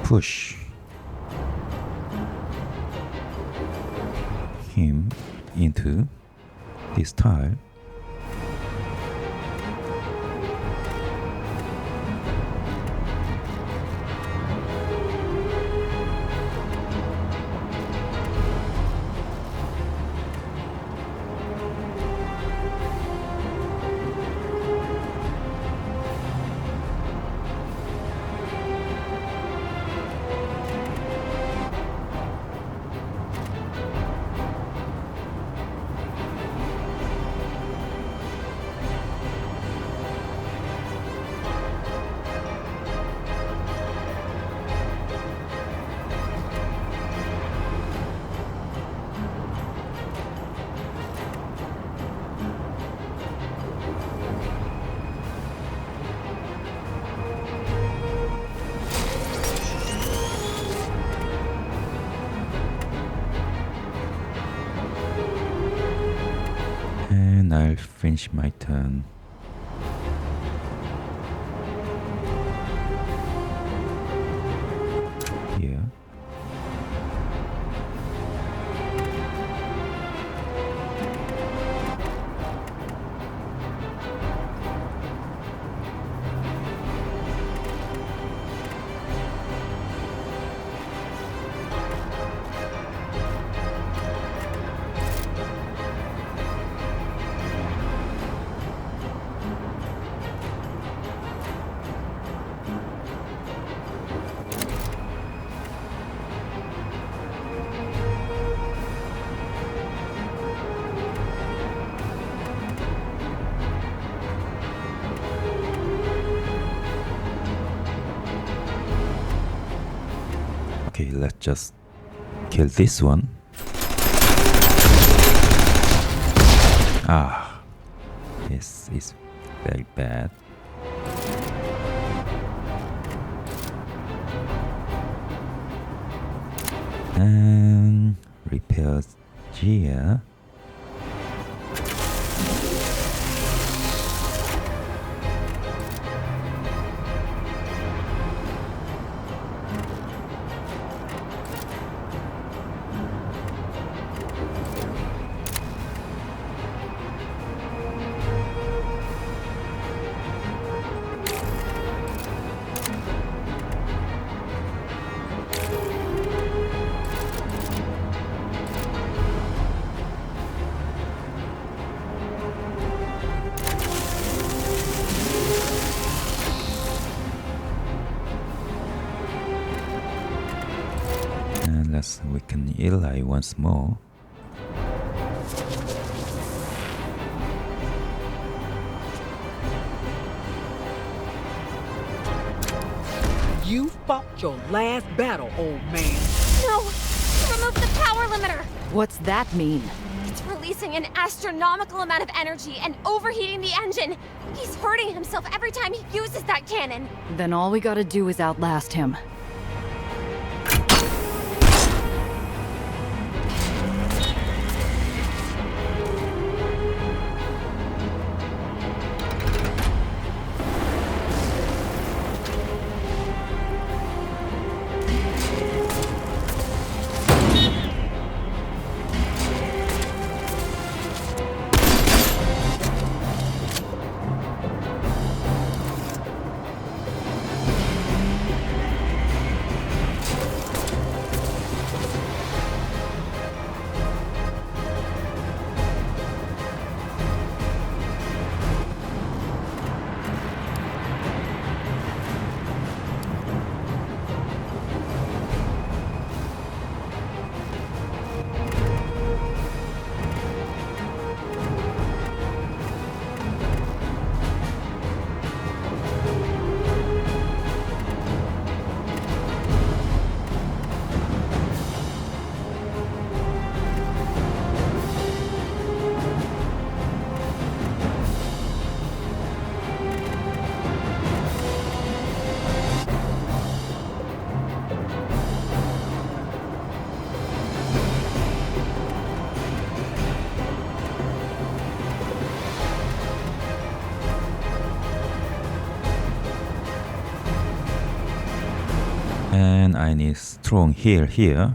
push. into this tile. And I'll finish my turn. Here. Okay, let's just kill this one. Ah, this is very bad. And repair Gia. And let's weaken Eli once more. You fought your last battle, old man. No! Remove the power limiter! What's that mean? It's releasing an astronomical amount of energy and overheating the engine. He's hurting himself every time he uses that cannon. Then all we gotta do is outlast him. And I need strong heal here.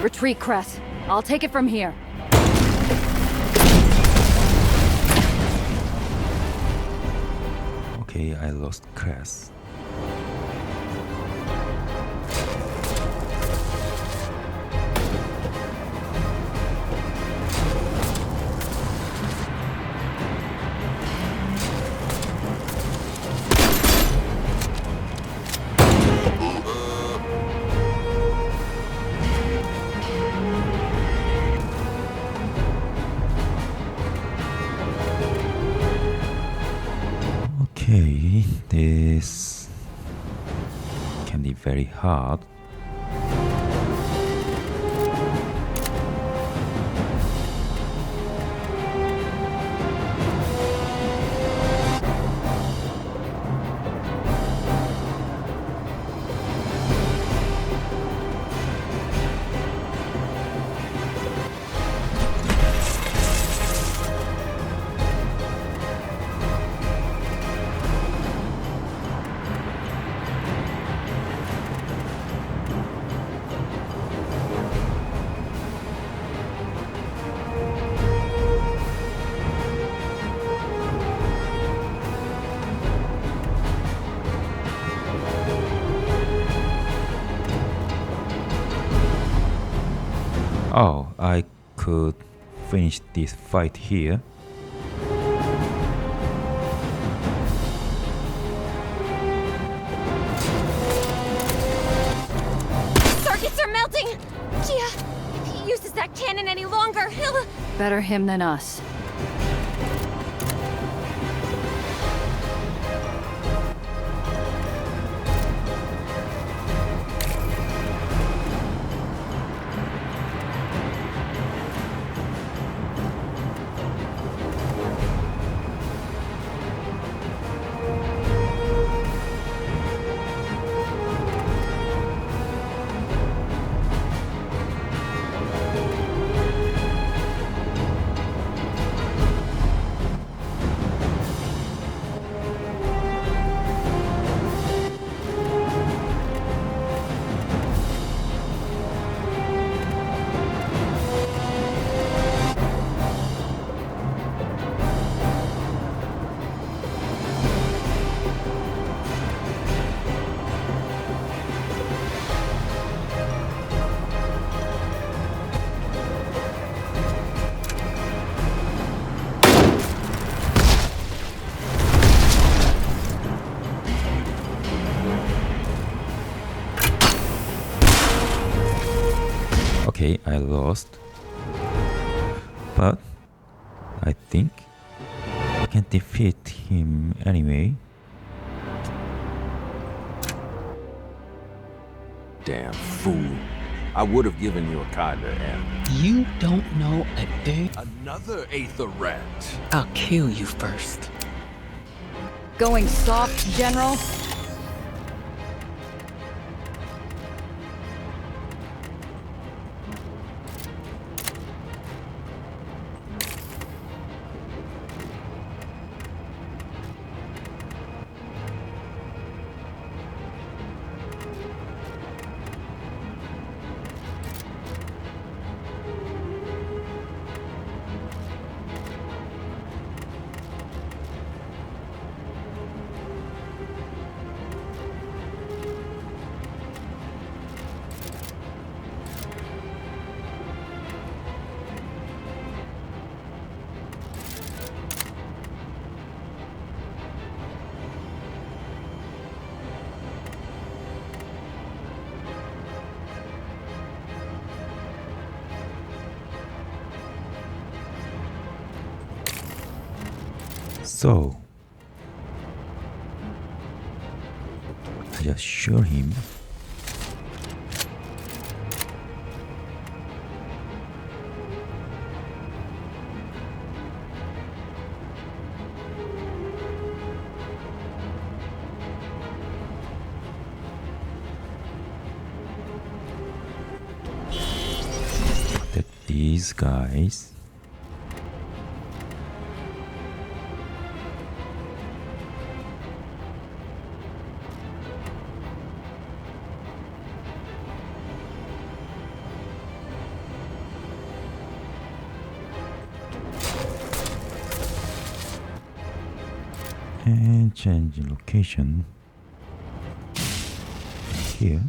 Retreat, Cress. I'll take it from here. Okay, I lost Cress. Okay, this can be very hard. Oh, I could finish this fight here. Circuits are melting! Kia, if he uses that cannon any longer, he'll... Better him than us. Okay, I lost. But I think I can defeat him anyway. Damn fool. I would have given you a kinder end. You don't know a thing. Another Aether rat. I'll kill you first. Going soft, General? So I just shoot him. That these guys and change location here.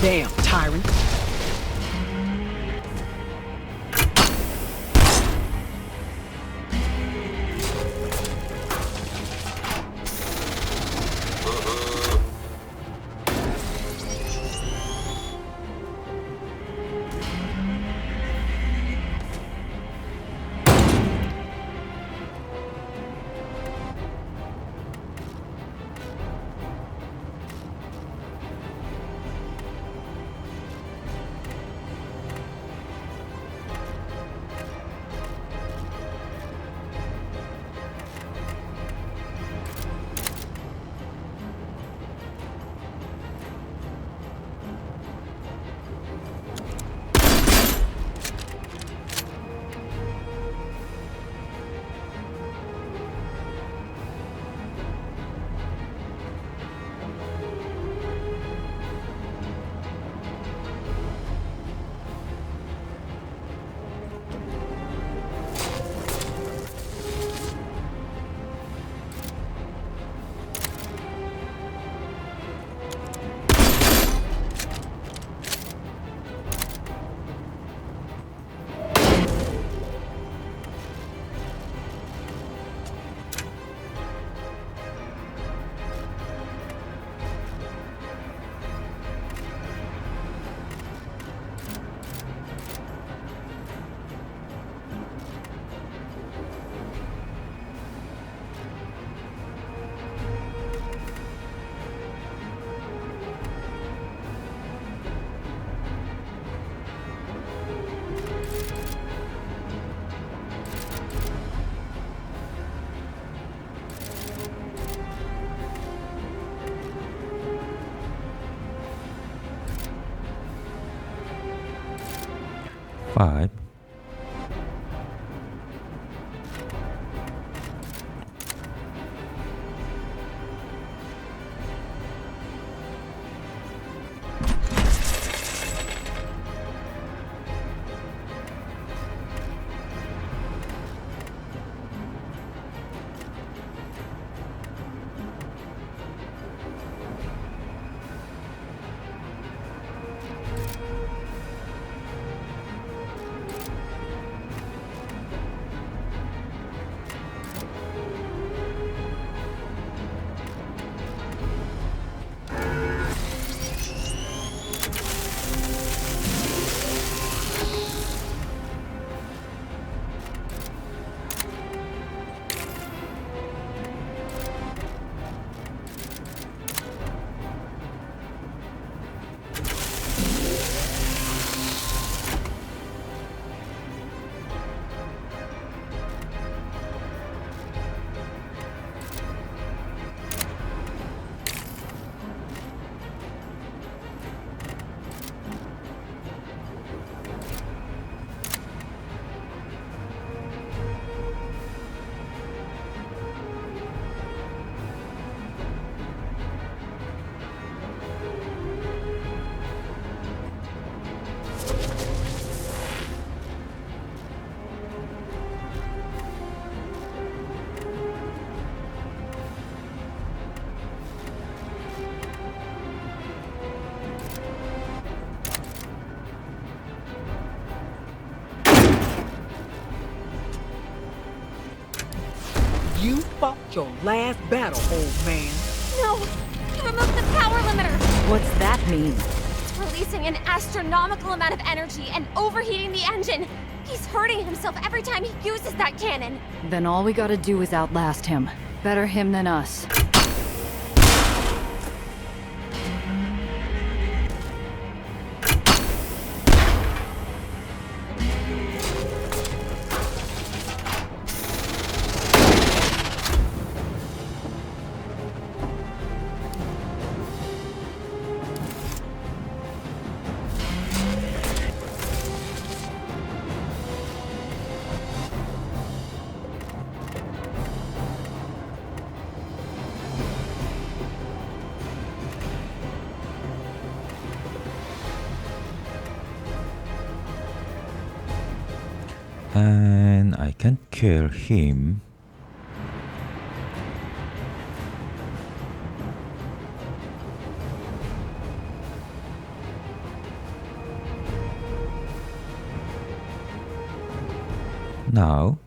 Damn, tyrant. Five. You fought your last battle, old man. No! He removed the power limiter! What's that mean? It's releasing an astronomical amount of energy and overheating the engine. He's hurting himself every time he uses that cannon. Then all we gotta do is outlast him. Better him than us. And I can kill him. Now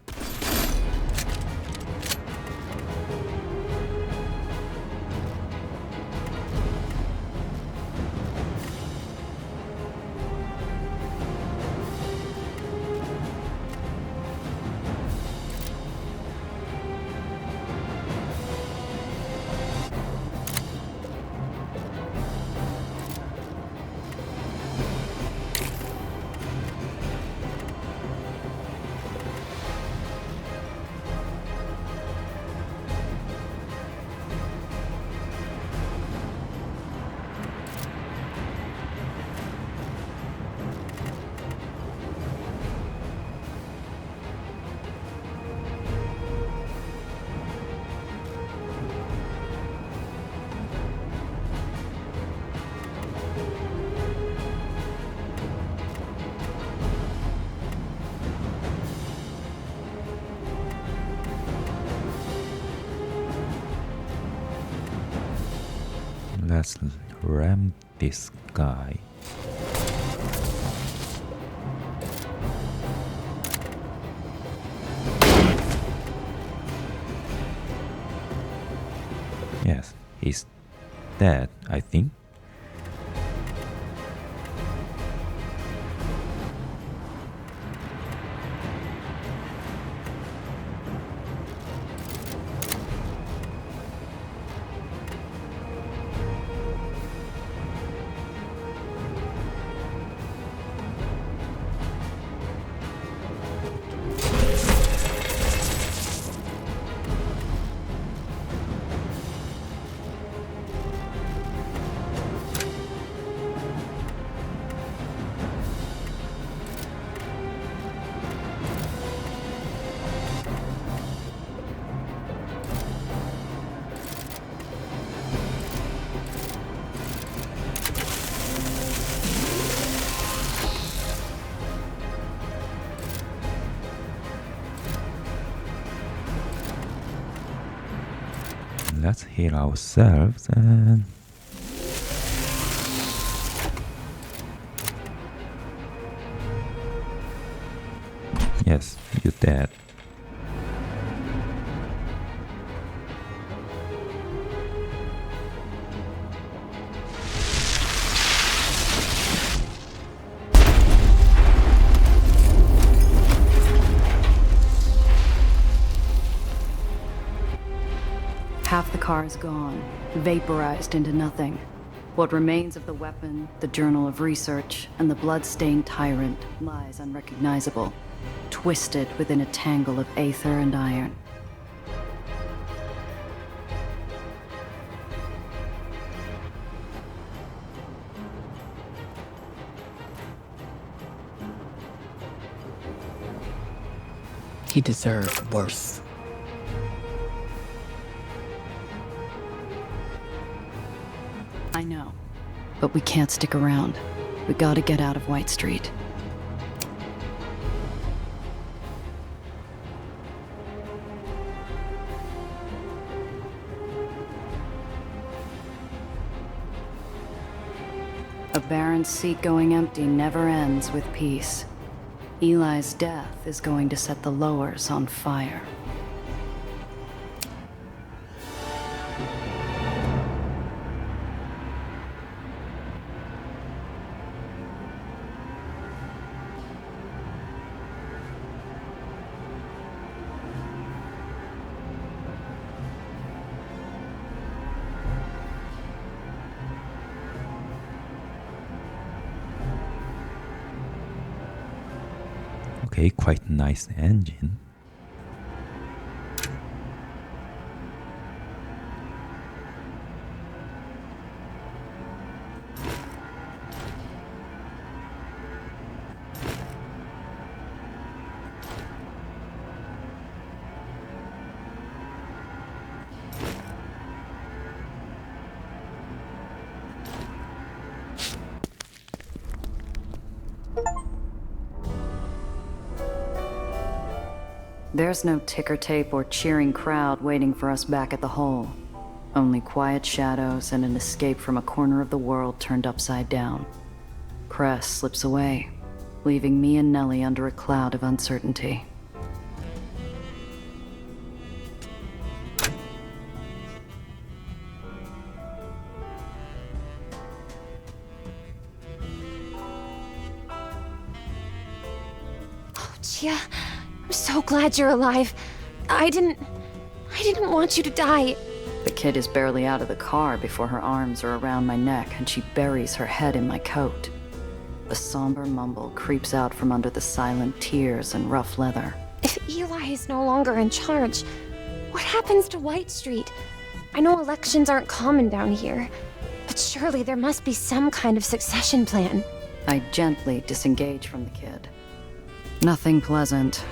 let's ram this guy. Yes, he's dead, I think. Let's heal ourselves and yes, you're dead. Half the car is gone, vaporized into nothing. What remains of the weapon, the journal of research, and the blood-stained tyrant lies unrecognizable, twisted within a tangle of aether and iron. He deserved worse. I know, but we can't stick around. We gotta get out of White Street. A Baron's seat going empty never ends with peace. Eli's death is going to set the lowers on fire. Okay, quite nice engine. There's no ticker tape or cheering crowd waiting for us back at the hole. Only quiet shadows and an escape from a corner of the world turned upside down. Cress slips away, leaving me and Nellie under a cloud of uncertainty. Oh, Gia, I'm so glad you're alive. I didn't want you to die. The kid is barely out of the car before her arms are around my neck and she buries her head in my coat. The somber mumble creeps out from under the silent tears and rough leather. If Eli is no longer in charge, what happens to White Street? I know elections aren't common down here, but surely there must be some kind of succession plan. I gently disengage from the kid. Nothing pleasant.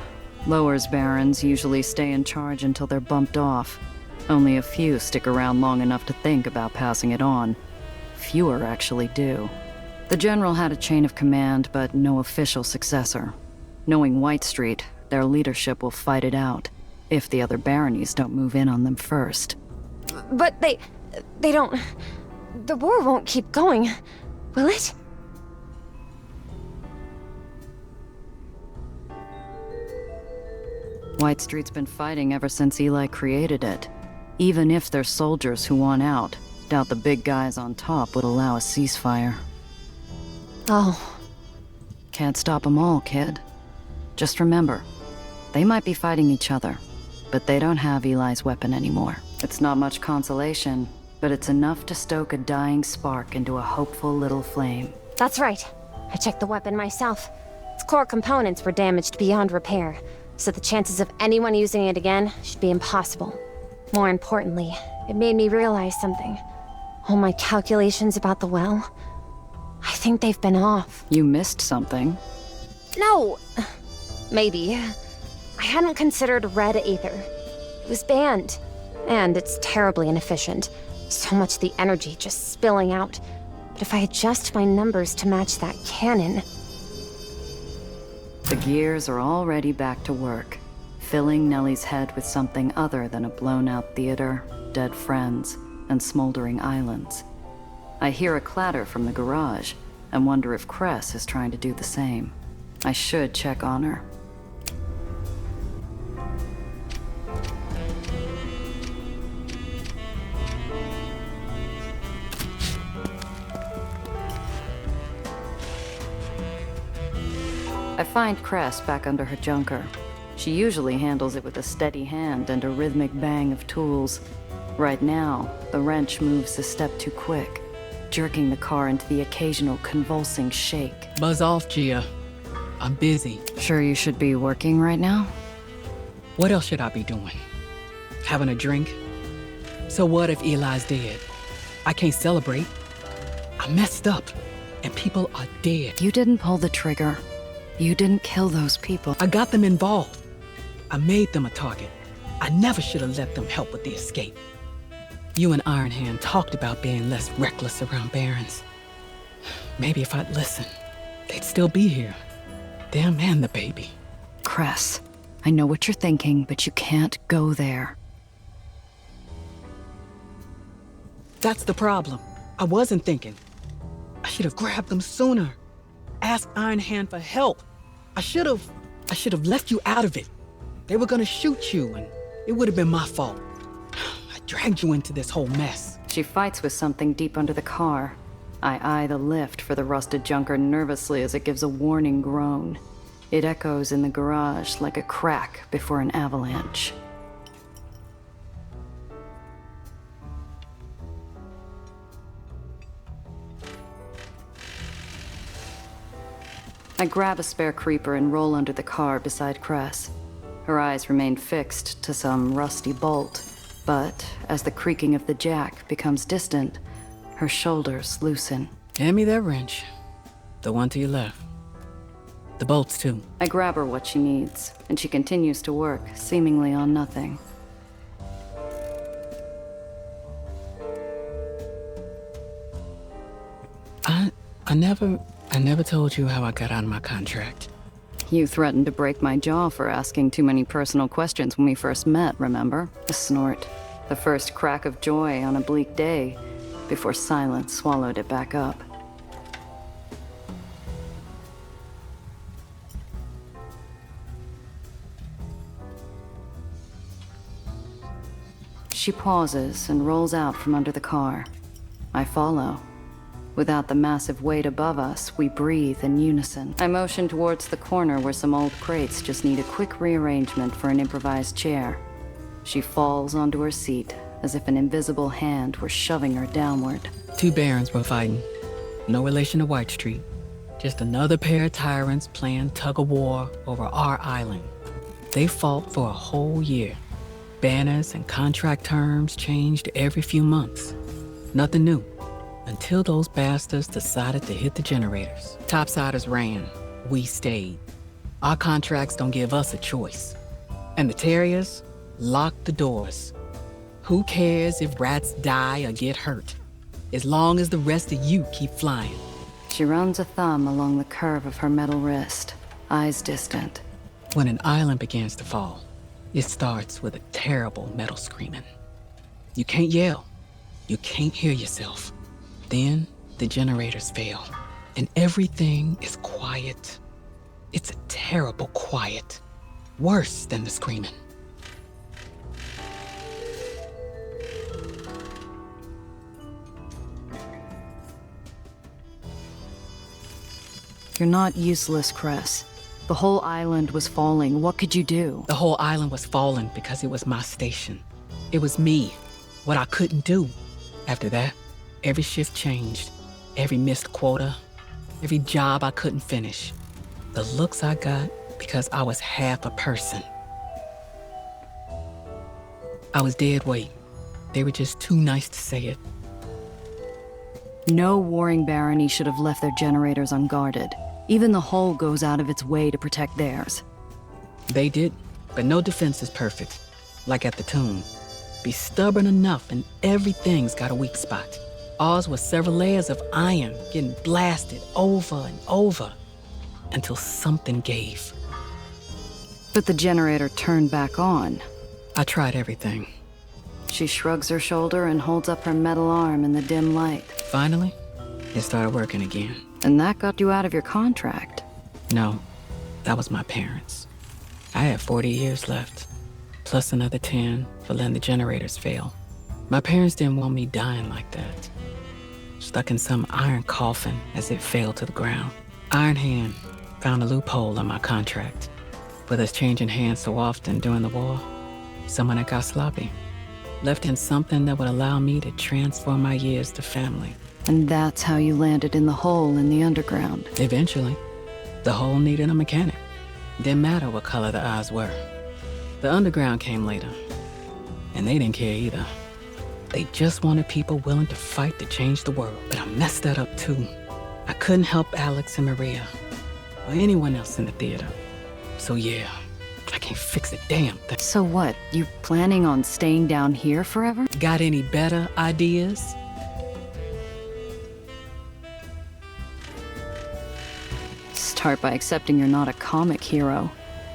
Lower's barons usually stay in charge until they're bumped off. Only a few stick around long enough to think about passing it on. Fewer actually do. The general had a chain of command, but no official successor. Knowing White Street, their leadership will fight it out, if the other baronies don't move in on them first. But they don't... The war won't keep going, will it? White Street's been fighting ever since Eli created it. Even if there's soldiers who want out, doubt the big guys on top would allow a ceasefire. Oh. Can't stop them all, kid. Just remember, they might be fighting each other, but they don't have Eli's weapon anymore. It's not much consolation, but it's enough to stoke a dying spark into a hopeful little flame. That's right. I checked the weapon myself. Its core components were damaged beyond repair, so the chances of anyone using it again should be impossible. More importantly, it made me realize something. All my calculations about the well, I think they've been off. You missed something. No! Maybe. I hadn't considered red Aether. It was banned. And it's terribly inefficient. So much the energy just spilling out. But if I adjust my numbers to match that cannon... The gears are already back to work, filling Nellie's head with something other than a blown-out theater, dead friends, and smoldering islands. I hear a clatter from the garage, and wonder if Cress is trying to do the same. I should check on her. I find Cress back under her junker. She usually handles it with a steady hand and a rhythmic bang of tools. Right now, the wrench moves a step too quick, jerking the car into the occasional convulsing shake. Buzz off, Gia. I'm busy. Sure you should be working right now? What else should I be doing? Having a drink? So what if Eli's dead? I can't celebrate. I messed up, and people are dead. You didn't pull the trigger. You didn't kill those people. I got them involved. I made them a target. I never should have let them help with the escape. You and Iron Hand talked about being less reckless around barons. Maybe if I'd listened, they'd still be here. Them and the baby. Cress, I know what you're thinking, but you can't go there. That's the problem. I wasn't thinking. I should have grabbed them sooner. Asked Iron Hand for help. I should have left you out of it. They were gonna shoot you, and it would have been my fault. I dragged you into this whole mess. She fights with something deep under the car. I eye the lift for the rusted junker nervously as it gives a warning groan. It echoes in the garage like a crack before an avalanche. I grab a spare creeper and roll under the car beside Cress. Her eyes remain fixed to some rusty bolt, but as the creaking of the jack becomes distant, her shoulders loosen. Hand me that wrench. The one to your left. The bolts, too. I grab her what she needs, and she continues to work, seemingly on nothing. I never told you how I got out of my contract. You threatened to break my jaw for asking too many personal questions when we first met, remember? A snort. The first crack of joy on a bleak day, before silence swallowed it back up. She pauses and rolls out from under the car. I follow. Without the massive weight above us, we breathe in unison. I motion towards the corner where some old crates just need a quick rearrangement for an improvised chair. She falls onto her seat, as if an invisible hand were shoving her downward. Two barons were fighting. No relation to White Street. Just another pair of tyrants playing tug-of-war over our island. They fought for a whole year. Banners and contract terms changed every few months. Nothing new. Until those bastards decided to hit the generators. Topsiders ran. We stayed. Our contracts don't give us a choice. And the Terriers locked the doors. Who cares if rats die or get hurt? As long as the rest of you keep flying. She runs a thumb along the curve of her metal wrist, eyes distant. When an island begins to fall, it starts with a terrible metal screaming. You can't yell. You can't hear yourself. Then the generators fail, and everything is quiet. It's a terrible quiet, worse than the screaming. You're not useless, Cress. The whole island was falling. What could you do? The whole island was falling because it was my station. It was me, what I couldn't do. After that, every shift changed. Every missed quota, every job I couldn't finish. The looks I got because I was half a person. I was dead weight. They were just too nice to say it. No warring barony should have left their generators unguarded. Even the hull goes out of its way to protect theirs. They did, but no defense is perfect. Like at the tomb. Be stubborn enough and everything's got a weak spot. Ours was several layers of iron getting blasted over and over until something gave. But the generator turned back on. I tried everything. She shrugs her shoulder and holds up her metal arm in the dim light. Finally, it started working again. And that got you out of your contract. No, that was my parents. I had 40 years left, plus another 10 for letting the generators fail. My parents didn't want me dying like that. Stuck in some iron coffin as it fell to the ground. Iron Hand found a loophole in my contract. With us changing hands so often during the war, someone that got sloppy. Left in something that would allow me to transfer my years to family. And that's how you landed in the hole in the underground. Eventually, the hole needed a mechanic. Didn't matter what color the eyes were. The underground came later, and they didn't care either. They just wanted people willing to fight to change the world. But I messed that up too. I couldn't help Alex and Maria, or anyone else in the theater. So yeah, I can't fix a damn thing. So what, you planning on staying down here forever? Got any better ideas? Start by accepting you're not a comic hero.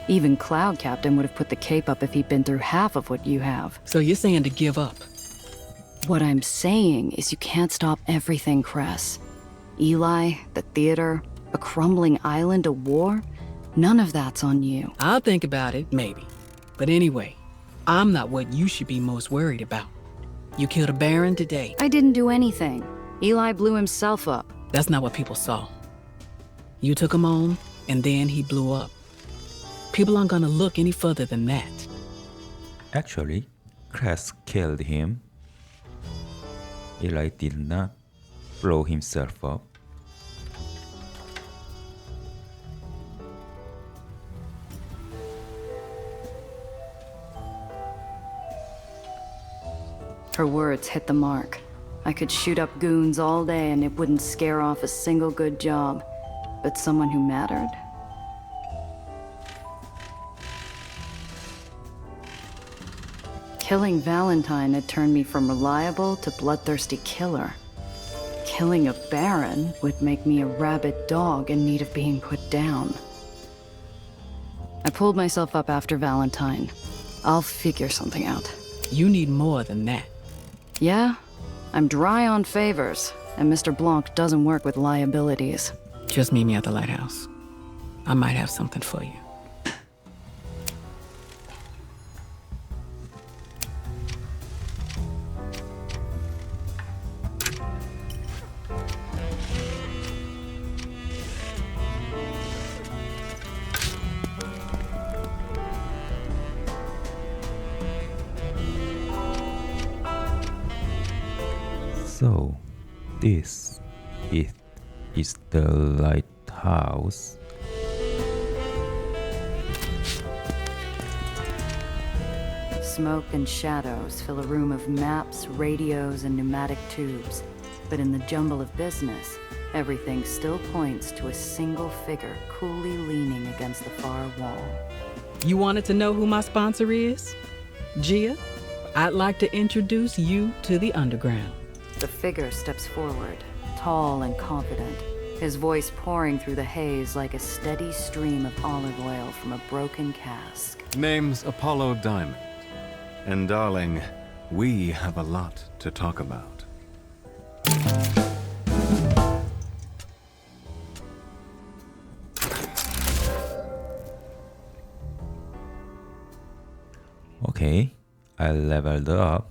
Even Cloud Captain would have put the cape up if he'd been through half of what you have. So you're saying to give up? What I'm saying is you can't stop everything, Cress. Eli, the theater, a crumbling island, a war, none of that's on you. I'll think about it, maybe. But anyway, I'm not what you should be most worried about. You killed a Baron today. I didn't do anything. Eli blew himself up. That's not what people saw. You took him on, and then he blew up. People aren't gonna look any further than that. Actually, Cress killed him. Eli did not blow himself up. Her words hit the mark. I could shoot up goons all day and it wouldn't scare off a single good job. But someone who mattered? Killing Valentine had turned me from reliable to bloodthirsty killer. Killing a Baron would make me a rabid dog in need of being put down. I pulled myself up after Valentine. I'll figure something out. You need more than that. Yeah? I'm dry on favors, and Mr. Blanc doesn't work with liabilities. Just meet me at the lighthouse. I might have something for you. So, this is the lighthouse. Smoke and shadows fill a room of maps, radios, and pneumatic tubes. But in the jumble of business, everything still points to a single figure coolly leaning against the far wall. You wanted to know who my sponsor is? Gia, I'd like to introduce you to the underground. The figure steps forward, tall and confident, his voice pouring through the haze like a steady stream of olive oil from a broken cask. Name's Apollo Diamond. And darling, we have a lot to talk about. Okay, I leveled up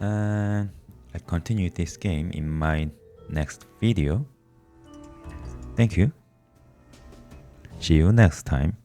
and I continue this game in my next video. Thank you. See you next time.